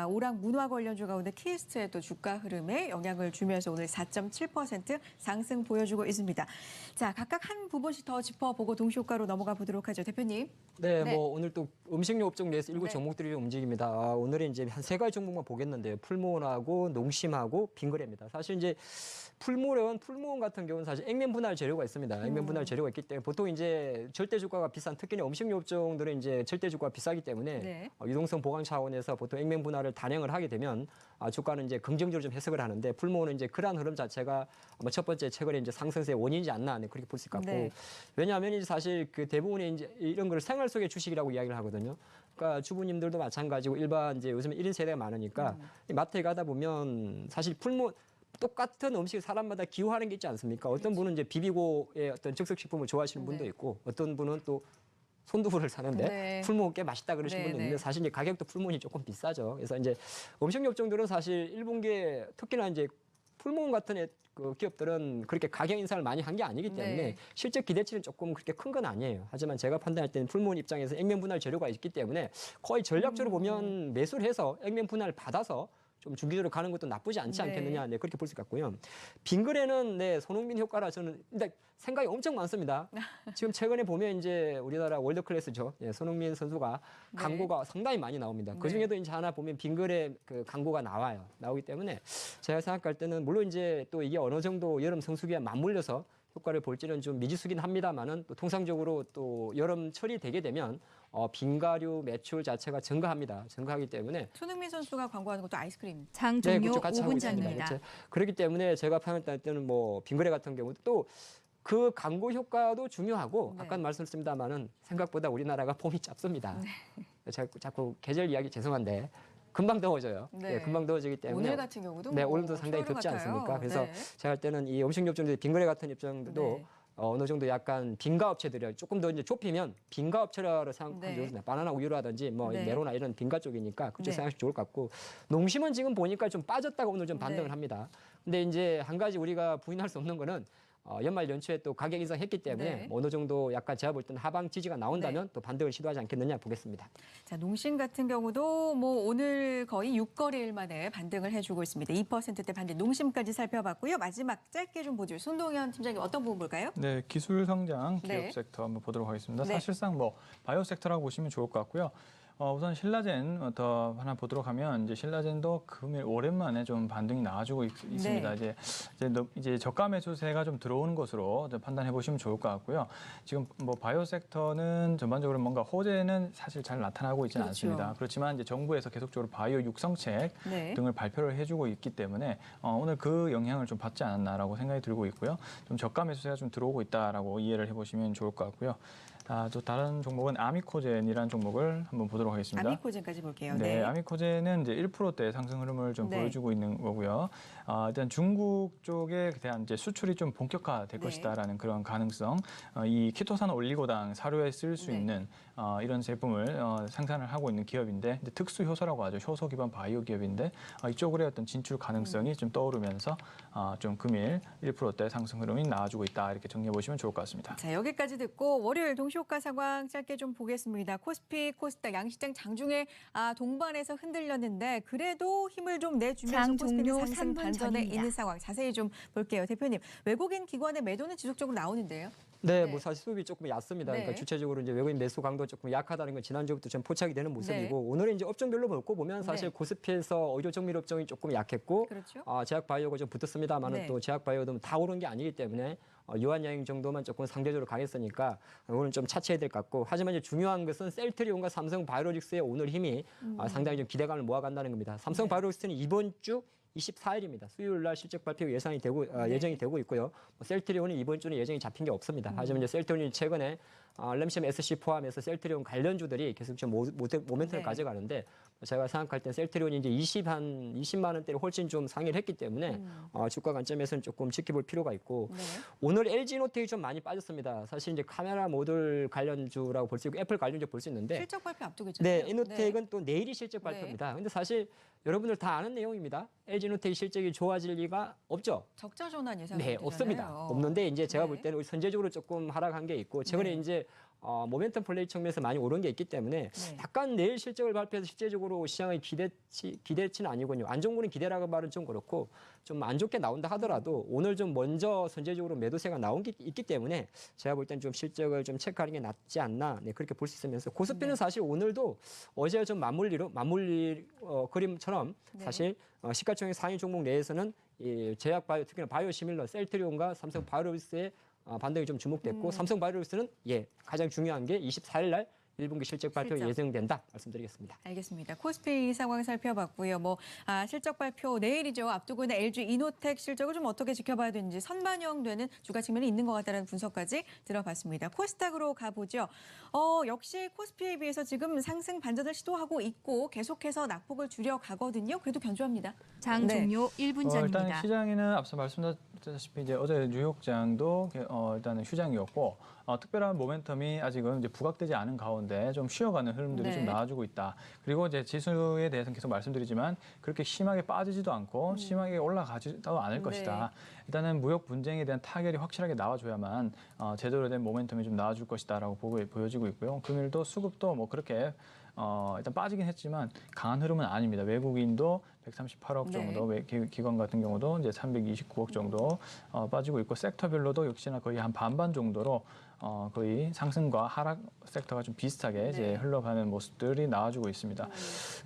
오락 문화 관련주 가운데 키스트의 또 주가 흐름에 영향을 주면서 오늘 4.7% 상승 보여주고 있습니다. 자, 각각 한 부분씩 더 짚어보고 동시효과로 넘어가 보도록 하죠. 대표님. 네, 네. 뭐 오늘 또 음식료 업종 내에서 일부 네. 종목들이 움직입니다. 오늘은 이제 한 세 가지 종목만 보겠는데요. 풀무원하고 농심하고 빙그레입니다. 사실 이제 풀무원 같은 경우는 사실 액면 분할 재료가 있습니다. 액면 분할 재료가 있기 때문에 보통 이제 절대 주가가 비싼 특히 음식료 업종들은 이제 절대 주가가 비싸기 때문에 네. 유동성 보강 차원에서 보통 액면 분할을 단행을 하게 되면 주가는 이제 긍정적으로 좀 해석을 하는데 풀무원은 이제 그러한 흐름 자체가 아마 첫 번째 최근에 이제 상승세의 원인이지 않나 그렇게 볼 수 있을 것 같고 네. 왜냐하면 이제 사실 그 대부분의 이제 이런 걸 생활 속의 주식이라고 이야기를 하거든요. 그러니까 주부님들도 마찬가지고 일반 이제 요즘 1인 세대가 많으니까 이 마트에 가다 보면 사실 똑같은 음식 사람마다 기호하는 게 있지 않습니까? 어떤 분은 이제 비비고의 어떤 즉석식품을 좋아하시는 분도 네. 있고 어떤 분은 또 손두부를 사는데 네. 풀무원 꽤 맛있다 그러시는 네, 분도 있는데 네. 사실 이제 가격도 풀무원이 조금 비싸죠. 그래서 이제 음식료 업종들은 사실 1분기에 특히나 이제 풀무원 같은 그 기업들은 그렇게 가격 인상을 많이 한 게 아니기 때문에 네. 실제 기대치는 조금 그렇게 큰 건 아니에요. 하지만 제가 판단할 때는 풀무원 입장에서 액면 분할 재료가 있기 때문에 거의 전략적으로 보면 매수를 해서 액면 분할을 받아서 좀 중기적으로 가는 것도 나쁘지 않지 네. 않겠느냐, 그렇게 볼 수 있겠고요. 빙그레는 손흥민 효과라 저는 일단 생각이 엄청 많습니다. 지금 최근에 보면 이제 우리나라 월드 클래스죠. 손흥민 선수가 네. 광고가 상당히 많이 나옵니다. 그 네. 중에도 이제 하나 보면 빙그레 그 광고가 나오기 때문에 제가 생각할 때는 물론 이제 또 이게 어느 정도 여름 성수기와 맞물려서 효과를 볼지는 좀 미지수긴 합니다만은 또 통상적으로 또 여름철이 되게 되면 빙가류 매출 자체가 증가합니다. 증가하기 때문에 손흥민 선수가 광고하는 것도 아이스크림. 장종료 그렇죠. 같이 하고 있습니다. 5분짜리입니다. 그렇죠. 그렇기 때문에 제가 판단할 때는 뭐 빙그레 같은 경우도 또 그 광고 효과도 중요하고 네. 아까 말씀드렸습니다만은 생각보다 우리나라가 봄이 짧습니다. 자꾸 계절 이야기 죄송한데 금방 더워져요. 네. 금방 더워지기 때문에 오늘 같은 경우도 네, 뭐 오늘도 상당히 초여름 덥지 같아요. 않습니까? 그래서 네. 제가 할 때는 이 음식료 업종들 빙그레 같은 입장도 네. 어느 정도 약간 빙가 업체들이 조금 더 이제 좁히면 빙가 업체라고 생각하면 네. 좋습니다. 바나나 우유라든지 뭐 네. 메로나 이런 빙가 쪽이니까 그쪽 네. 생각하시면 좋을 것 같고 농심은 지금 보니까 좀 빠졌다가 오늘 좀 반등을 네. 합니다. 근데 이제 한 가지 우리가 부인할 수 없는 거는 연말 연초에 또 가격 인상했기 때문에 네. 뭐 어느 정도 약간 제가 볼 때는 하방 지지가 나온다면 또 반등을 시도하지 않겠느냐 보겠습니다. 자, 농심 같은 경우도 뭐 오늘 거의 6거래일 만에 반등을 해주고 있습니다. 2%대 반등 농심까지 살펴봤고요. 마지막 짧게 좀 보죠. 손동현 팀장님 어떤 부분 볼까요? 네, 기술 성장 기업 네. 섹터 한번 보도록 하겠습니다. 네. 사실상 뭐 바이오 섹터라고 보시면 좋을 것 같고요. 우선 신라젠 더 하나 보도록 하면 이제 신라젠도 금일 오랜만에 좀 반등이 나와주고 있습니다. 네. 이제 저가 매수세가 좀 들어오는 것으로 판단해 보시면 좋을 것 같고요. 지금 뭐 바이오 섹터는 전반적으로 뭔가 호재는 사실 잘 나타나고 있지는 그렇죠. 않습니다. 그렇지만 이제 정부에서 계속적으로 바이오 육성책 네. 등을 발표를 해주고 있기 때문에 오늘 그 영향을 좀 받지 않았나라고 생각이 들고 있고요. 좀 저가 매수세가 좀 들어오고 있다라고 이해를 해보시면 좋을 것 같고요. 또 다른 종목은 아미코젠이라는 종목을 한번 보도록 하겠습니다. 아미코젠까지 볼게요. 네, 아미코젠은 이제 1%대 상승 흐름을 좀 네. 보여주고 있는 거고요. 일단 중국 쪽에 대한 이제 수출이 좀 본격화될 네. 것이다라는 그런 가능성, 이 키토산 올리고당 사료에 쓸 수 네. 있는 이런 제품을 생산을 하고 있는 기업인데 이제 특수 효소라고 하죠. 효소 기반 바이오 기업인데 이쪽으로의 어떤 진출 가능성이 좀 떠오르면서 좀 금일 1%대 상승 흐름이 나와주고 있다 이렇게 정리해 보시면 좋을 것 같습니다. 자, 여기까지 듣고 월요일 동시효과 상황 짧게 좀 보겠습니다. 코스피, 코스닥, 양시장 장중에 동반해서 흔들렸는데 그래도 힘을 좀 내주면서 장 코스피는 종료 상승 3분 반전에 전입니다. 있는 상황 자세히 좀 볼게요. 대표님, 외국인 기관의 매도는 지속적으로 나오는데요. 네, 네. 뭐 사실 수급이 조금 얕습니다. 네. 그러니까 주체적으로 이제 외국인 매수 강도 조금 약하다는 건 지난주부터 좀 포착이 되는 모습이고 네. 오늘은 이제 업종별로 놓고 보면 사실 네. 코스피에서 의료 정밀 업종이 조금 약했고 그렇죠. 제약 바이오가 좀 붙었습니다만은 네. 또 제약 바이오도 다 오른 게 아니기 때문에 유한양행 정도만 조금 상대적으로 강했으니까 오늘 좀 차치해야 될 것 같고 하지만 이제 중요한 것은 셀트리온과 삼성 바이오로직스의 오늘 힘이 상당히 좀 기대감을 모아간다는 겁니다. 삼성 네. 바이오로직스는 이번 주 24일입니다. 수요일 날 실적 발표 예상이 되고 네. 예정이 되고 있고요. 셀트리온은 이번 주는 예정이 잡힌 게 없습니다. 하지만 이제 셀트리온이 최근에 램시엠 SC 포함해서 셀트리온 관련주들이 계속 좀 모멘텀을 네. 가져가는데 제가 생각할 때 셀트리온이 이제 20만 원대를 훨씬 좀 상회를 했기 때문에 주가 관점에서는 조금 지켜볼 필요가 있고 네. 오늘 LG노텍이 좀 많이 빠졌습니다. 사실 이제 카메라 모듈 관련주라고 볼 수 있고 애플 관련주 볼 수 있는데 실적 발표 앞두고 있잖아요. 네, 이노텍은 또 내일이 실적 발표입니다. 근데 사실 여러분들 다 아는 내용입니다. LG노텍 실적이 좋아질 리가 없죠. 적자 전환 예상. 네, 없습니다. 없는데 이제 제가 볼 때는 선제적으로 조금 하락한 게 있고 최근에 네. 이제 모멘텀 플레이 측면에서 많이 오른 게 있기 때문에 네. 약간 내일 실적을 발표해서 실제적으로 시장의 기대치는 아니군요. 안 좋은 거는 기대라고 말은 좀 그렇고 좀 안 좋게 나온다 하더라도 오늘 좀 먼저 선제적으로 매도세가 나온 게 있기 때문에 제가 볼 땐 좀 실적을 좀 체크하는 게 낫지 않나 그렇게 볼 수 있으면서 코스피는 네. 사실 오늘도 어제 좀 맞물리 그림처럼 네. 사실 시가총액 상위 종목 내에서는 이 제약 바이오 특히나 바이오 시밀러 셀트리온과 삼성 바이오로직스의 반등이 좀 주목됐고 삼성 바이오로직스는 가장 중요한 게 24일 날 1분기 실적 발표 실적. 예정된다 말씀드리겠습니다. 알겠습니다. 코스피 상황 살펴봤고요. 실적 발표 내일이죠. 앞두고 있는 LG 이노텍 실적을 좀 어떻게 지켜봐야 되는지 선반영되는 주가 측면이 있는 것 같다는 분석까지 들어봤습니다. 코스닥으로 가보죠. 역시 코스피에 비해서 지금 상승 반전을 시도하고 있고 계속해서 낙폭을 줄여가거든요. 그래도 견조합니다. 장 네. 종료 1분 전입니다. 일단 시장에는 앞서 말씀드렸다시피 이제 어제 뉴욕장도 일단은 휴장이었고 특별한 모멘텀이 아직은 이제 부각되지 않은 가운데 좀 쉬어가는 흐름들이 네. 좀 나와주고 있다. 그리고 이제 지수에 대해서는 계속 말씀드리지만 그렇게 심하게 빠지지도 않고 심하게 올라가지도 않을 네. 것이다. 일단은 무역 분쟁에 대한 타결이 확실하게 나와줘야만 제대로 된 모멘텀이 좀 나와줄 것이다라고 보여지고 있고요. 금일도 수급도 뭐 그렇게 일단 빠지긴 했지만 강한 흐름은 아닙니다. 외국인도 138억 네. 정도, 기관 같은 경우도 이제 329억 정도 빠지고 있고 섹터별로도 역시나 거의 한 반반 정도로 거의 상승과 하락 섹터가 좀 비슷하게 이제 흘러가는 모습들이 나와주고 있습니다.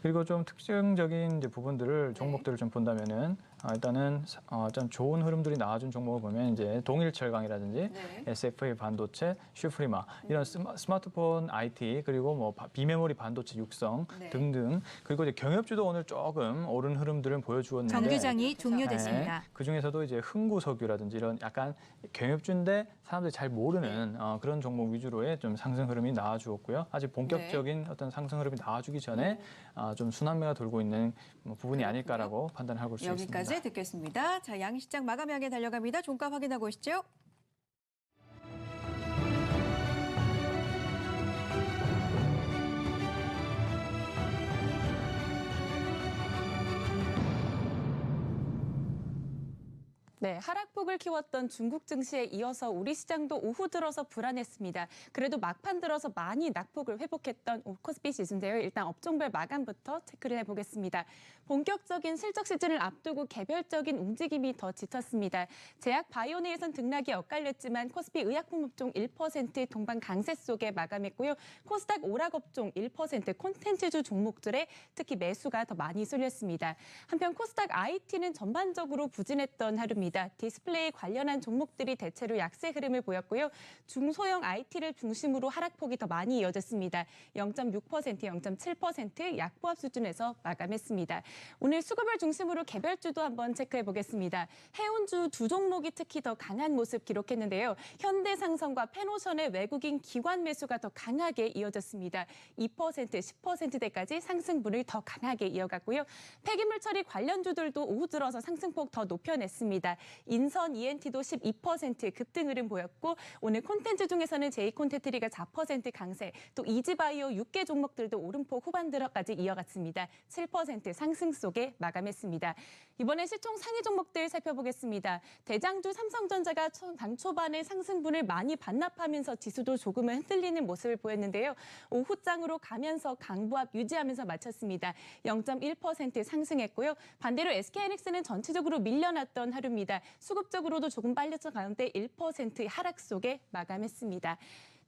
그리고 좀 특징적인 이제 부분들을 종목들을 좀 본다면은 일단은 좀 좋은 흐름들이 나와준 종목을 보면 이제 동일철강이라든지 SFA 반도체, 슈프리마 이런 스마트폰 IT 그리고 뭐 비메모리 반도체 육성 등등 그리고 이제 경협주도 오늘 조금 오른 흐름들을 보여주었는데 정규장이 종료됐습니다. 그 중에서도 이제 흥구석유라든지 이런 약간 경협주인데 사람들이 잘 모르는 그런 종목 위주로의 좀 상승 흐름이 나와주었고요. 아직 본격적인 어떤 상승 흐름이 나와주기 전에 좀 순환매가 돌고 있는 부분이 아닐까라고 판단하고 수 있습니다. 여기까지 듣겠습니다. 자, 양시장 마감 향해 달려갑니다. 종가 확인하고 오시죠. 네, 하락폭을 키웠던 중국 증시에 이어서 우리 시장도 오후 들어서 불안했습니다. 그래도 막판 들어서 많이 낙폭을 회복했던 코스피 지수인데요. 일단 업종별 마감부터 체크를 해보겠습니다. 본격적인 실적 시즌을 앞두고 개별적인 움직임이 더 짙었습니다. 제약 바이오내에선 등락이 엇갈렸지만 코스피 의약품 업종 1% 동반 강세 속에 마감했고요. 코스닥 오락 업종 1% 콘텐츠주 종목들에 특히 매수가 더 많이 쏠렸습니다. 한편 코스닥 IT는 전반적으로 부진했던 하루입니다. 디스플레이 관련한 종목들이 대체로 약세 흐름을 보였고요. 중소형 IT를 중심으로 하락폭이 더 많이 이어졌습니다. 0.6%, 0.7% 약보합 수준에서 마감했습니다. 오늘 수급을 중심으로 개별주도 한번 체크해 보겠습니다. 해운주 두 종목이 특히 더 강한 모습 기록했는데요. 현대상선과 페노션의 외국인 기관 매수가 더 강하게 이어졌습니다. 2%, 10%대까지 상승분을 더 강하게 이어갔고요. 폐기물 처리 관련주들도 오후 들어서 상승폭 더 높여냈습니다. 인선 ENT도 12% 급등 흐름 보였고 오늘 콘텐츠 중에서는 제이콘텐트리가 4% 강세, 또 이지바이오 6개 종목들도 오름폭 후반 들어까지 이어갔습니다. 7% 상승 속에 마감했습니다. 이번에 시총 상위 종목들 살펴보겠습니다. 대장주 삼성전자가 당 초반에 상승분을 많이 반납하면서 지수도 조금은 흔들리는 모습을 보였는데요. 오후장으로 가면서 강보합 유지하면서 마쳤습니다. 0.1% 상승했고요. 반대로 SK하이닉스는 전체적으로 밀려났던 하루입니다. 수급적으로도 조금 빨렸던 가운데 1% 하락 속에 마감했습니다.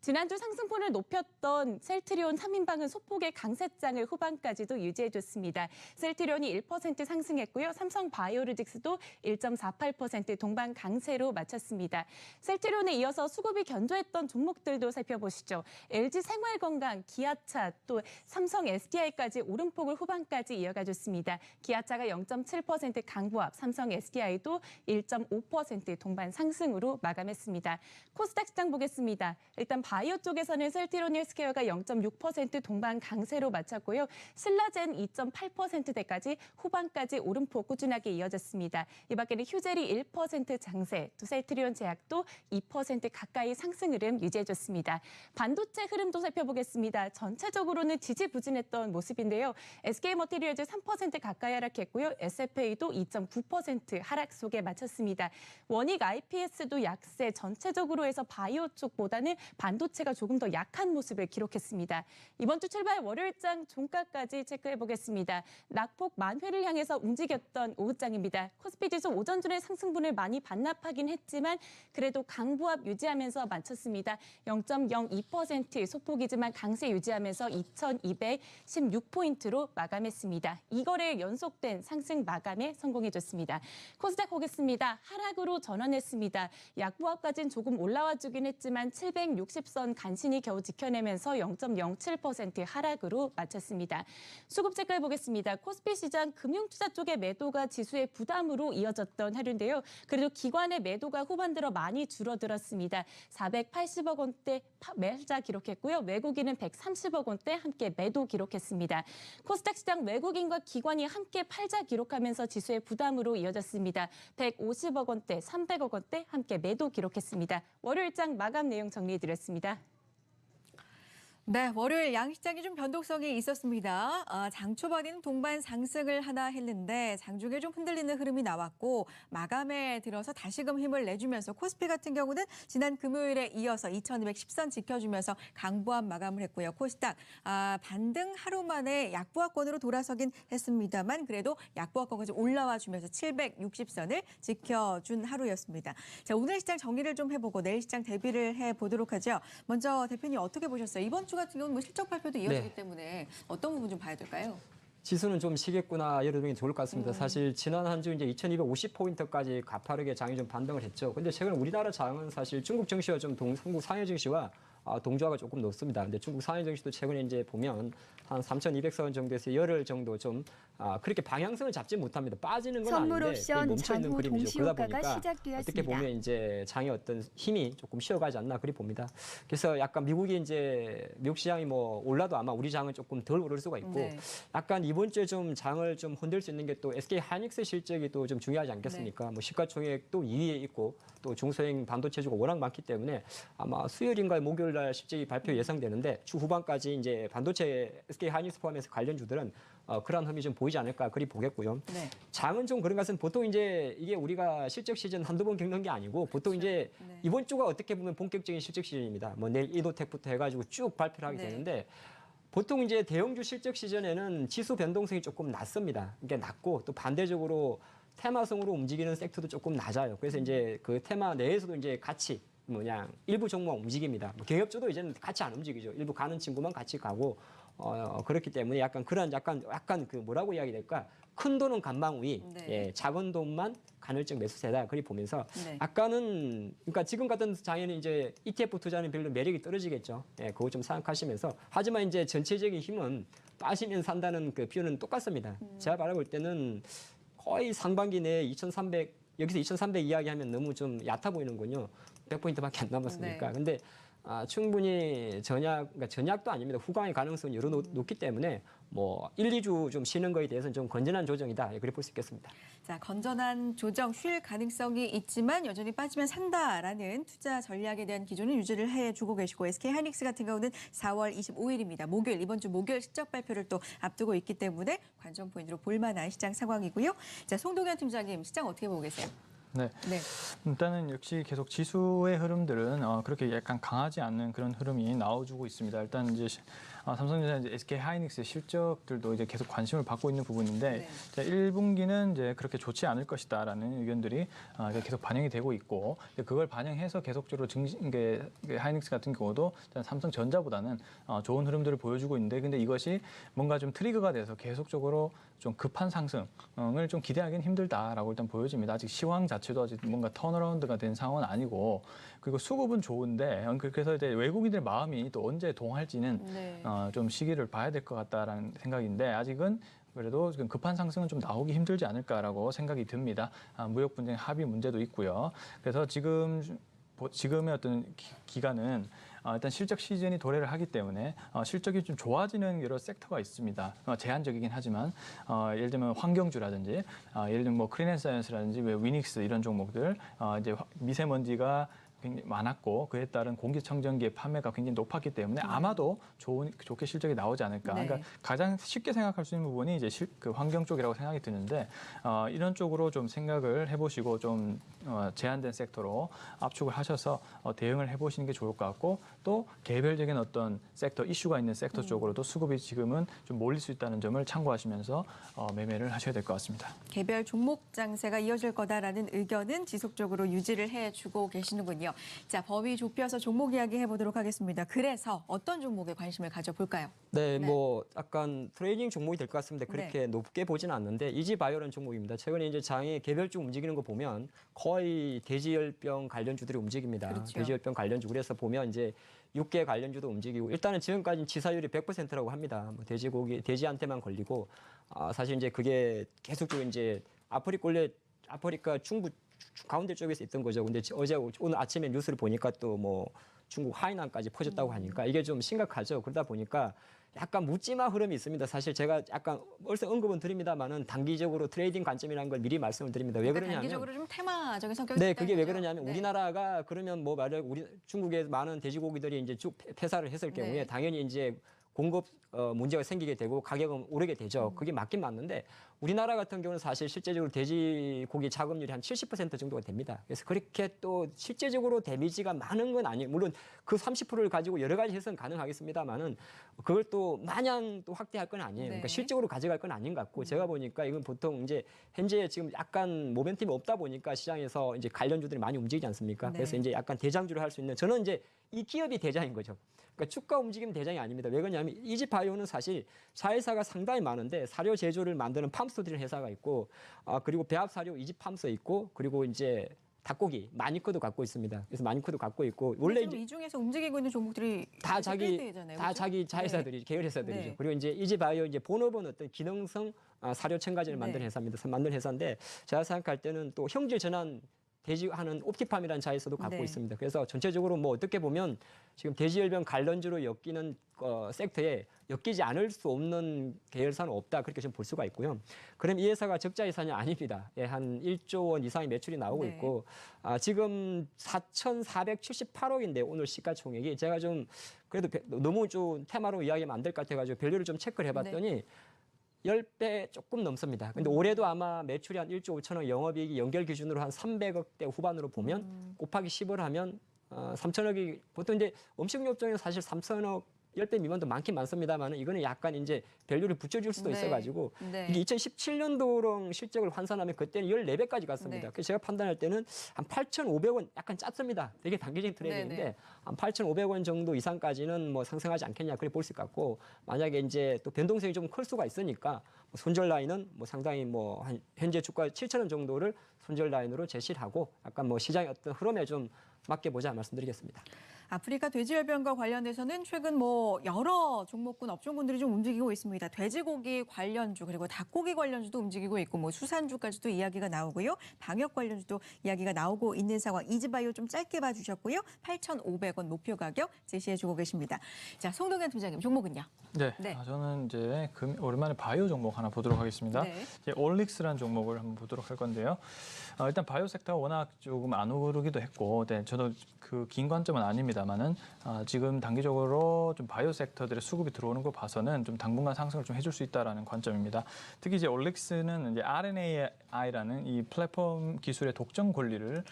지난주 상승폭을 높였던 셀트리온 3인방은 소폭의 강세장을 후반까지도 유지해줬습니다. 셀트리온이 1% 상승했고요. 삼성바이오로직스도 1.48% 동반 강세로 마쳤습니다. 셀트리온에 이어서 수급이 견조했던 종목들도 살펴보시죠. LG생활건강, 기아차, 또 삼성 SDI까지 오름폭을 후반까지 이어가줬습니다. 기아차가 0.7% 강보합, 삼성 SDI도 1.5% 동반 상승으로 마감했습니다. 코스닥 시장 보겠습니다. 일단 바이오 쪽에서는 셀트리온 헬스케어가 0.6% 동반 강세로 마쳤고요. 신라젠 2.8%대까지 후반까지 오름폭 꾸준하게 이어졌습니다. 이 밖에는 휴젤이 1% 장세, 또 셀트리온 제약도 2% 가까이 상승 흐름 유지해줬습니다. 반도체 흐름도 살펴보겠습니다. 전체적으로는 지지부진했던 모습인데요. SK머티리얼즈 3% 가까이 하락했고요. SFA도 2.9% 하락 속에 마쳤습니다. 원익 IPS도 약세, 전체적으로 해서 바이오 쪽보다는 반도체가 조금 더 약한 모습을 기록했습니다. 이번 주 출발 월요일장 종가까지 체크해보겠습니다. 낙폭 만회를 향해서 움직였던 오후장입니다. 코스피 지수 오전 중에 상승분을 많이 반납하긴 했지만 그래도 강보합 유지하면서 마쳤습니다. 0.02% 소폭이지만 강세 유지하면서 2216포인트로 마감했습니다. 이거래 연속된 상승 마감에 성공해줬습니다. 코스닥 보겠습니다. 하락으로 전환했습니다. 약보합까지는 조금 올라와주긴 했지만 760선 간신히 겨우 지켜내면서 0.07% 하락으로 마쳤습니다. 수급 체크해 보겠습니다. 코스피 시장 금융투자 쪽의 매도가 지수의 부담으로 이어졌던 하루인데요. 그래도 기관의 매도가 후반 들어 많이 줄어들었습니다. 480억 원대 매자 기록했고요. 외국인은 130억 원대 함께 매도 기록했습니다. 코스닥 시장 외국인과 기관이 함께 팔자 기록하면서 지수의 부담으로 이어졌습니다. 150억 원대, 300억 원대 함께 매도 기록했습니다. 월요일장 마감 내용 정리해드렸습니다. 네, 월요일 양시장이 좀 변동성이 있었습니다. 장 초반에는 동반 상승을 하나 했는데 장중에 좀 흔들리는 흐름이 나왔고 마감에 들어서 다시금 힘을 내주면서 코스피 같은 경우는 지난 금요일에 이어서 2210선 지켜주면서 강보합 마감을 했고요. 코스닥 반등 하루 만에 약보합권으로 돌아서긴 했습니다만 그래도 약보합권까지 올라와 주면서 760선을 지켜준 하루였습니다. 자, 오늘 시장 정리를 좀 해보고 내일 시장 대비를 해보도록 하죠. 먼저 대표님 어떻게 보셨어요? 이번 주 같은 경우는 뭐 실적 발표도 이어지기 네. 때문에 어떤 부분 좀 봐야 될까요? 지수는 좀 쉬겠구나 열어두는 게 좋을 것 같습니다. 사실 지난 한 주 이제 2250포인트까지 가파르게 장이 좀 반등을 했죠. 근데 최근 우리나라 장은 사실 중국 증시와 좀 한국 상해 증시와 동조화가 조금 높습니다. 근데 중국 상해 증시도 최근에 이제 보면 한 3,200선 정도에서 열흘 정도 좀 그렇게 방향성을 잡지 못합니다. 빠지는 건 선물 아닌데 옵션 멈춰 있는 전후 그림이죠. 동시 그러다 효과가 보니까 시작되었습니다. 어떻게 보면 이제 장의 어떤 힘이 조금 쉬어가지 않나 그리 봅니다. 그래서 약간 미국이 이제 미국 시장이 뭐 올라도 아마 우리 장은 조금 덜 오를 수가 있고 네. 약간 이번 주에 좀 장을 좀 흔들 수 있는 게 또 SK 하이닉스 실적이 또 좀 중요하지 않겠습니까? 뭐 시가총액도 2위에 있고 또 중소형 반도체주가 워낙 많기 때문에 아마 수요일인가 목요일 날 실적이 발표 예상되는데 주 후반까지 이제 반도체 SK 하이닉스 포함해서 관련주들은 그러한 흠이 좀 보이지 않을까 그리 보겠고요. 네. 장은 좀 그런 것은 보통 이제 이게 우리가 실적 시즌 한두 번 겪는 게 아니고 보통 이제 네. 이번 주가 어떻게 보면 본격적인 실적 시즌입니다. 뭐 내일 이노텍부터 해가지고 쭉 발표를 하게 네. 되는데 보통 이제 대형주 실적 시즌에는 지수 변동성이 조금 낮습니다. 이게 낮고 또 반대적으로 테마성으로 움직이는 섹터도 조금 낮아요. 그래서 이제 그 테마 내에서도 이제 같이 그냥 일부 종목 움직입니다. 뭐 개업주도 이제는 같이 안 움직이죠. 일부 가는 친구만 같이 가고 그렇기 때문에 약간 그런 약간 그 뭐라고 이야기 될까? 큰 돈은 간망우위, 네. 예, 작은 돈만 간헐적 매수세다. 그리 보면서 네. 아까는 그러니까 지금 같은 장에는 이제 ETF 투자는 별로 매력이 떨어지겠죠. 예, 그거 좀 생각하시면서 하지만 이제 전체적인 힘은 빠지면 산다는 그 비유는 똑같습니다. 제가 바라볼 때는 거의 상반기 내에 2,300 여기서 2,300 이야기하면 너무 좀 얕아 보이는군요. 100포인트밖에 안 남았으니까. 네. 근데 충분히 그러니까 전약도 아닙니다. 후광의 가능성은 여러 높기 때문에 뭐 1, 2주 좀 쉬는 거에 대해서는 좀 건전한 조정이다. 예, 그렇게 볼 수 있겠습니다. 자, 건전한 조정, 쉴 가능성이 있지만 여전히 빠지면 산다라는 투자 전략에 대한 기조는 유지를 해주고 계시고 SK 하이닉스 같은 경우는 4월 25일입니다. 목요일, 이번 주 목요일 실적 발표를 또 앞두고 있기 때문에 관전 포인트로 볼만한 시장 상황이고요. 자, 송동현 팀장님, 시장 어떻게 보고 계세요? 네. 네. 일단은 역시 계속 지수의 흐름들은 그렇게 약간 강하지 않는 그런 흐름이 나와주고 있습니다. 일단 이제 삼성전자, 이제 SK 하이닉스 실적들도 이제 계속 관심을 받고 있는 부분인데 네. 1분기는 이제 그렇게 좋지 않을 것이다라는 의견들이 계속 반영이 되고 있고 그걸 반영해서 계속적으로 하이닉스 같은 경우도 삼성전자보다는 좋은 흐름들을 보여주고 있는데 근데 이것이 뭔가 좀 트리거가 돼서 계속적으로 좀 급한 상승을 좀 기대하기는 힘들다라고 일단 보여집니다. 아직 시황 자체도 아직 뭔가 턴어라운드가 된 상황은 아니고 그리고 수급은 좋은데 그래서 이제 외국인들 마음이 또 언제 동할지는 네. 좀 시기를 봐야 될 것 같다라는 생각인데 아직은 그래도 지금 급한 상승은 좀 나오기 힘들지 않을까라고 생각이 듭니다. 무역 분쟁 합의 문제도 있고요. 그래서 지금의 어떤 기간은 일단 실적 시즌이 도래를 하기 때문에 실적이 좀 좋아지는 여러 섹터가 있습니다. 제한적이긴 하지만 예를 들면 환경주라든지 예를 들면 뭐 크린앤사이언스라든지 위닉스 이런 종목들 이제 미세먼지가 굉장히 많았고 그에 따른 공기청정기의 판매가 굉장히 높았기 때문에 아마도 좋게 실적이 나오지 않을까. 네. 그러니까 가장 쉽게 생각할 수 있는 부분이 이제 그 환경 쪽이라고 생각이 드는데 이런 쪽으로 좀 생각을 해보시고 좀 제한된 섹터로 압축을 하셔서 대응을 해보시는 게 좋을 것 같고 또 개별적인 어떤 섹터 이슈가 있는 섹터 쪽으로도 수급이 지금은 좀 몰릴 수 있다는 점을 참고하시면서 매매를 하셔야 될 것 같습니다. 개별 종목 장세가 이어질 거다라는 의견은 지속적으로 유지를 해주고 계시는군요. 자, 범위 좁혀서 종목 이야기 해보도록 하겠습니다. 그래서 어떤 종목에 관심을 가져볼까요? 네, 뭐 약간 트레이딩 종목이 될 것 같습니다. 그렇게 높게 보지는 않는데 이지바이오라는 종목입니다. 최근에 이제 장에 개별주 움직이는 거 보면 거의 돼지열병 관련주들이 움직입니다. 그렇죠. 돼지열병 관련주 그래서 보면 이제 육계 관련주도 움직이고 일단은 지금까지 치사율이 100%라고 합니다. 뭐 돼지한테만 걸리고 사실 이제 그게 계속적으로 이제 아프리카 중부 가운데 쪽에서 있던 거죠. 근데 오늘 아침에 뉴스를 보니까 또 뭐 중국 하이난까지 퍼졌다고 하니까 이게 좀 심각하죠. 그러다 보니까 약간 묻지마 흐름이 있습니다. 사실 제가 약간 벌써 언급은 드립니다만은 단기적으로 트레이딩 관점이라는 걸 미리 말씀을 드립니다. 왜 그러냐면 단기적으로 좀 테마적인 성격이 네, 있다는 그게 왜 거죠? 그러냐면 네. 우리나라가 그러면 뭐 말을 우리 중국의 많은 돼지고기들이 이제 쭉 폐사를 했을 경우에 네. 당연히 이제 공급 문제가 생기게 되고 가격은 오르게 되죠. 그게 맞긴 맞는데 우리나라 같은 경우는 사실 실제적으로 돼지고기 자급률이 한 70% 정도가 됩니다. 그래서 그렇게 또 실제적으로 데미지가 많은 건 아니에요. 물론 그 30%를 가지고 여러 가지 해석은 가능하겠습니다만은 그걸 또 마냥 또 확대할 건 아니에요. 그러니까 네. 실적으로 가져갈 건 아닌 것 같고 제가 보니까 이건 보통 이제 현재 지금 약간 모멘텀이 없다 보니까 시장에서 이제 관련주들이 많이 움직이지 않습니까? 네. 그래서 이제 약간 대장주를 할 수 있는 저는 이제 이 기업이 대장인 거죠. 그러니까 주가 움직임 대장이 아닙니다. 왜 그러냐면 이지바이오는 사실 자회사가 상당히 많은데 사료 제조를 만드는 팜스토디라는 회사가 있고 그리고 배합 사료 이지팜스 있고 그리고 이제 닭고기 마니커도 갖고 있습니다. 그래서 마니커도 갖고 있고 원래 지금 이제 이 중에서 움직이고 있는 종목들이 다 꽤 자기 되잖아요, 다 그렇죠? 자기 자회사들이 계열 회사들이죠. 네. 그리고 이제 이지바이오 이제 본업은 어떤 기능성 사료 첨가제를 만드는 네. 회사입니다. 만드는 회사인데 제가 생각할 때는 또 형질 전환 돼지하는 옵티팜이라는 자회사도 갖고 네. 있습니다. 그래서 전체적으로 뭐 어떻게 보면 지금 돼지열병 관련주로 엮이는 섹터에 엮이지 않을 수 없는 계열사는 없다 그렇게 좀 볼 수가 있고요. 그럼 이 회사가 적자 예산이 아닙니다. 예, 한 1조 원 이상의 매출이 나오고 네. 있고 지금 4,478억인데 오늘 시가총액이 제가 좀 그래도 너무 좀 테마로 이야기하면 안 될 것 같아가지고 밸류를 좀 체크를 해봤더니 10배 조금 넘습니다. 근데 올해도 아마 매출이 한 1조 5천억, 영업이익이 연결 기준으로 한 300억대 후반으로 보면 곱하기 10을 하면 3천억이 보통 이제 음식료 업종에는 사실 3천억 10배 미만도 많긴 많습니다만 이거는 약간 이제 밸류를 붙여줄 수도 네. 있어가지고 네. 이게 2017년도랑 실적을 환산하면 그때는 14배까지 갔습니다. 네. 그래서 제가 판단할 때는 한 8,500원 약간 짰습니다. 되게 단기적인 트레이딩인데 네, 네. 한 8,500원 정도 이상까지는 뭐 상승하지 않겠냐 그렇게 볼 수 있을 것 같고 만약에 이제 또 변동성이 좀 클 수가 있으니까 뭐 손절 라인은 뭐 상당히 뭐 한 현재 주가 7,000원 정도를 손절 라인으로 제시를 하고 약간 뭐 시장의 어떤 흐름에 좀 맡겨보자 말씀드리겠습니다. 아프리카 돼지열병과 관련돼서는 최근 뭐 여러 종목군 업종군들이 좀 움직이고 있습니다. 돼지고기 관련주 그리고 닭고기 관련주도 움직이고 있고 뭐 수산주까지도 이야기가 나오고요. 방역 관련주도 이야기가 나오고 있는 상황. 이지바이오 좀 짧게 봐주셨고요. 8,500원 목표 가격 제시해주고 계십니다. 자, 송동현 팀장님 종목은요? 네, 네. 저는 이제 오랜만에 바이오 종목 하나 보도록 하겠습니다. 네. 이제 올릭스라는 종목을 한번 보도록 할 건데요. 일단 바이오 섹터가 워낙 조금 안 오르기도 했고, 네, 저도 그 긴 관점은 아닙니다만은 지금 단기적으로 좀 바이오 섹터들의 수급이 들어오는 거 봐서는 좀 당분간 상승을 좀 해줄 수 있다라는 관점입니다. 특히 이제 올릭스는 이제 RNAI라는 이 플랫폼 기술의 독점 권리를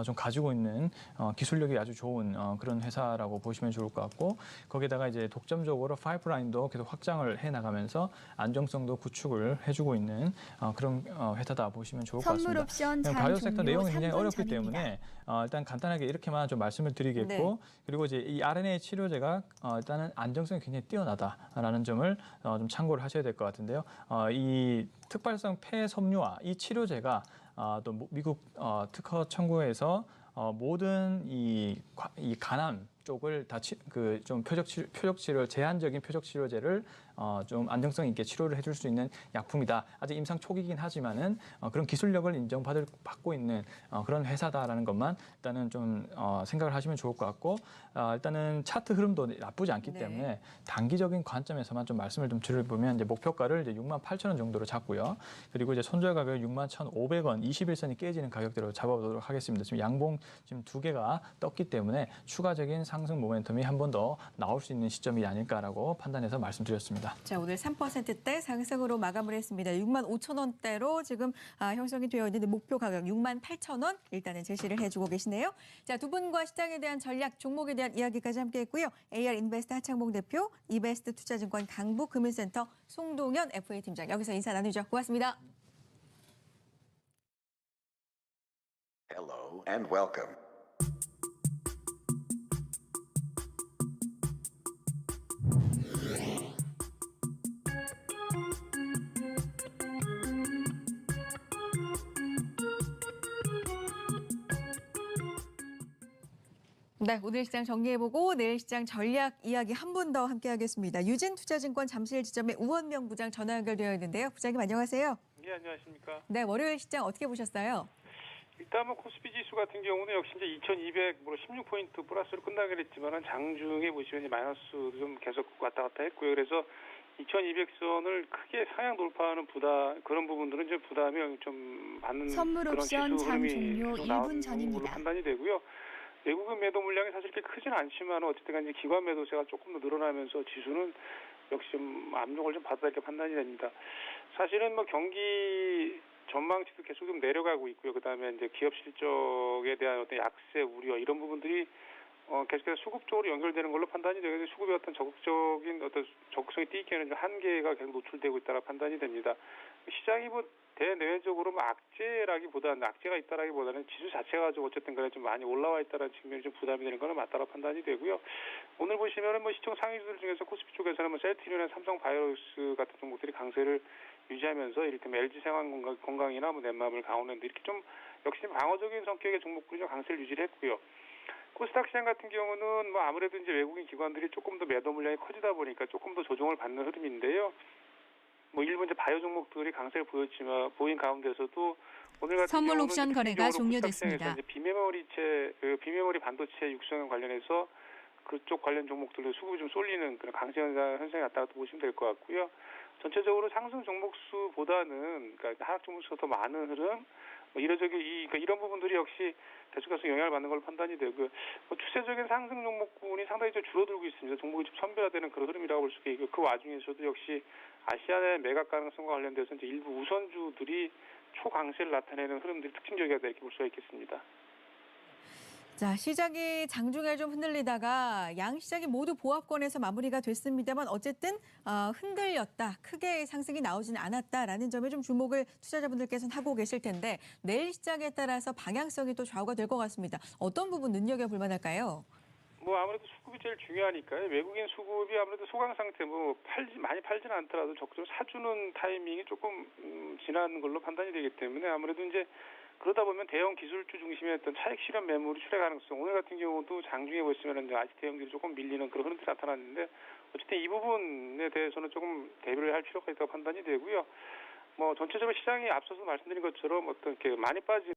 좀 가지고 있는 기술력이 아주 좋은 그런 회사라고 보시면 좋을 것 같고 거기다가 이제 독점적으로 파이프라인도 계속 확장을 해 나가면서 안정성도 구축을 해주고 있는 그런 회사다 보시면 좋을 것 선물 같습니다. 옵션 그냥 장 바이오 섹터 종료 내용이 굉장히 3분 어렵기 전입니다. 때문에 일단 간단하게 이렇게만 좀 말씀을 드리겠고 네. 그리고 이제 이 RNA 치료제가 일단은 안정성이 굉장히 뛰어나다라는 점을 좀 참고를 하셔야 될 것 같은데요. 이 특발성 폐섬유화 이 치료제가 또 미국 특허 청구에서 모든 이 간암 쪽을 다 좀 표적 치료 제한적인 표적 치료제를 좀 안정성 있게 치료를 해줄 수 있는 약품이다. 아직 임상 초기이긴 하지만은 그런 기술력을 받고 있는 그런 회사다라는 것만 일단은 좀 생각을 하시면 좋을 것 같고 일단은 차트 흐름도 나쁘지 않기 네. 때문에 단기적인 관점에서만 좀 말씀을 좀 드려보면 이제 목표가를 이제 68,000원 정도로 잡고요. 그리고 이제 손절 가격 61,500원 21선이 깨지는 가격대로 잡아보도록 하겠습니다. 지금 양봉 지금 두 개가 떴기 때문에 추가적인 상승 모멘텀이 한 번 더 나올 수 있는 시점이 아닐까라고 판단해서 말씀드렸습니다. 자, 오늘 3%대 상승으로 마감을 했습니다. 65,000원대로 지금 형성이 되어 있는데 목표 가격 68,000원 일단은 제시를 해주고 계시네요. 자, 두 분과 시장에 대한 전략, 종목에 대한 이야기까지 함께했고요. AR 인베스트 하창봉 대표, 이베스트 투자증권 강북금융센터 송동현 FA 팀장 여기서 인사 나누죠. 고맙습니다. Hello and welcome. 네, 오늘 시장 정리해보고 내일 시장 전략 이야기 한 분 더 함께하겠습니다. 유진투자증권 잠실 지점의 우원명 부장 전화 연결되어 있는데요. 부장님 안녕하세요. 네, 안녕하십니까. 네, 월요일 시장 어떻게 보셨어요? 일단 뭐 코스피 지수 같은 경우는 역시 이제 2,216포인트 플러스로 끝나긴 했지만은 장중에 보시면 이제 마이너스도 좀 계속 왔다 갔다 했고요. 그래서 2,200선을 크게 상향 돌파하는 그런 부분들은 이제 부담이 좀 받는 선물 그런 옵션 지수 장 흐름이 종료 계속 1분 나오는 걸로 전입니다. 판단이 되고요. 외국인 매도 물량이 사실 그렇게 크지는 않지만 어쨌든 간에 기관 매도세가 조금 더 늘어나면서 지수는 역시 좀 압력을 좀 받았다 이렇게 판단이 됩니다. 사실은 뭐 경기 전망치도 계속 좀 내려가고 있고요. 그다음에 이제 기업 실적에 대한 어떤 약세 우려 이런 부분들이 계속해서 수급 쪽으로 연결되는 걸로 판단이 되고 수급의 어떤 적극적인 어떤 적극성이 띄기에는 좀 한계가 계속 노출되고 있다라 판단이 됩니다. 시장이 뭐 대내외적으로 뭐 악재가 있다라기보다는 지수 자체가 좀 어쨌든 간에 좀 많이 올라와 있다는 측면이 좀 부담이 되는 거는 맞다라 판단이 되고요. 오늘 보시면은 뭐 시총 상위주들 중에서 코스피 쪽에서는 뭐 셀트리온이나 삼성바이오로스 같은 종목들이 강세를 유지하면서 이를테면 LG생활건강이나 뭐 넷마블, 강원랜드 이렇게 좀 역시 방어적인 성격의 종목들이 좀 강세를 유지를 했고요. 코스닥 시장 같은 경우는 뭐 아무래도 이제 외국인 기관들이 조금 더 매도 물량이 커지다 보니까 조금 더 조정을 받는 흐름인데요. 뭐 일부 이제 바이오 종목들이 강세를 보인 가운데서도 오늘 같은 선물 경우는 옵션 거래가 특징적으로 종료됐습니다. 코스닥 시장에서 이제 비메모리 반도체 육성에 관련해서 그쪽 관련 종목들로 수급이 좀 쏠리는 그런 강세 현상이 왔다고 보시면 될 것 같고요. 전체적으로 상승 종목 수보다는 그러니까 하락 종목 수가 더 많은 흐름, 뭐 그러니까 이런 부분들이 역시 계속해서 영향을 받는 걸로 판단이 되고요. 뭐 추세적인 상승 종목군이 상당히 좀 줄어들고 있습니다. 종목이 좀 선별화되는 그런 흐름이라고 볼 수 있고 그 와중에서도 역시 아시안의 매각 가능성과 관련돼서 이제 일부 우선주들이 초강세를 나타내는 흐름들이 특징적이다 이렇게 볼 수가 있겠습니다. 자, 시장이 장중에 좀 흔들리다가 양 시장이 모두 보합권에서 마무리가 됐습니다만 어쨌든 흔들렸다. 크게 상승이 나오지는 않았다라는 점에 좀 주목을 투자자분들께서는 하고 계실 텐데 내일 시장에 따라서 방향성이 또 좌우가 될 것 같습니다. 어떤 부분 눈여겨볼 만할까요? 뭐 아무래도 수급이 제일 중요하니까요. 외국인 수급이 아무래도 소강 상태 많이 팔지는 않더라도 적극적으로 사주는 타이밍이 조금 지난 걸로 판단이 되기 때문에 아무래도 이제 그러다 보면 대형 기술주 중심의 어떤 차익 실현 매물이 출회 가능성. 오늘 같은 경우도 장중에 보시면 이제 아직 대형들이 조금 밀리는 그런 흐름들이 나타났는데 어쨌든 이 부분에 대해서는 조금 대비를 할 필요가 있다고 판단이 되고요. 뭐 전체적으로 시장이 앞서서 말씀드린 것처럼 어떤 이렇게 많이 빠진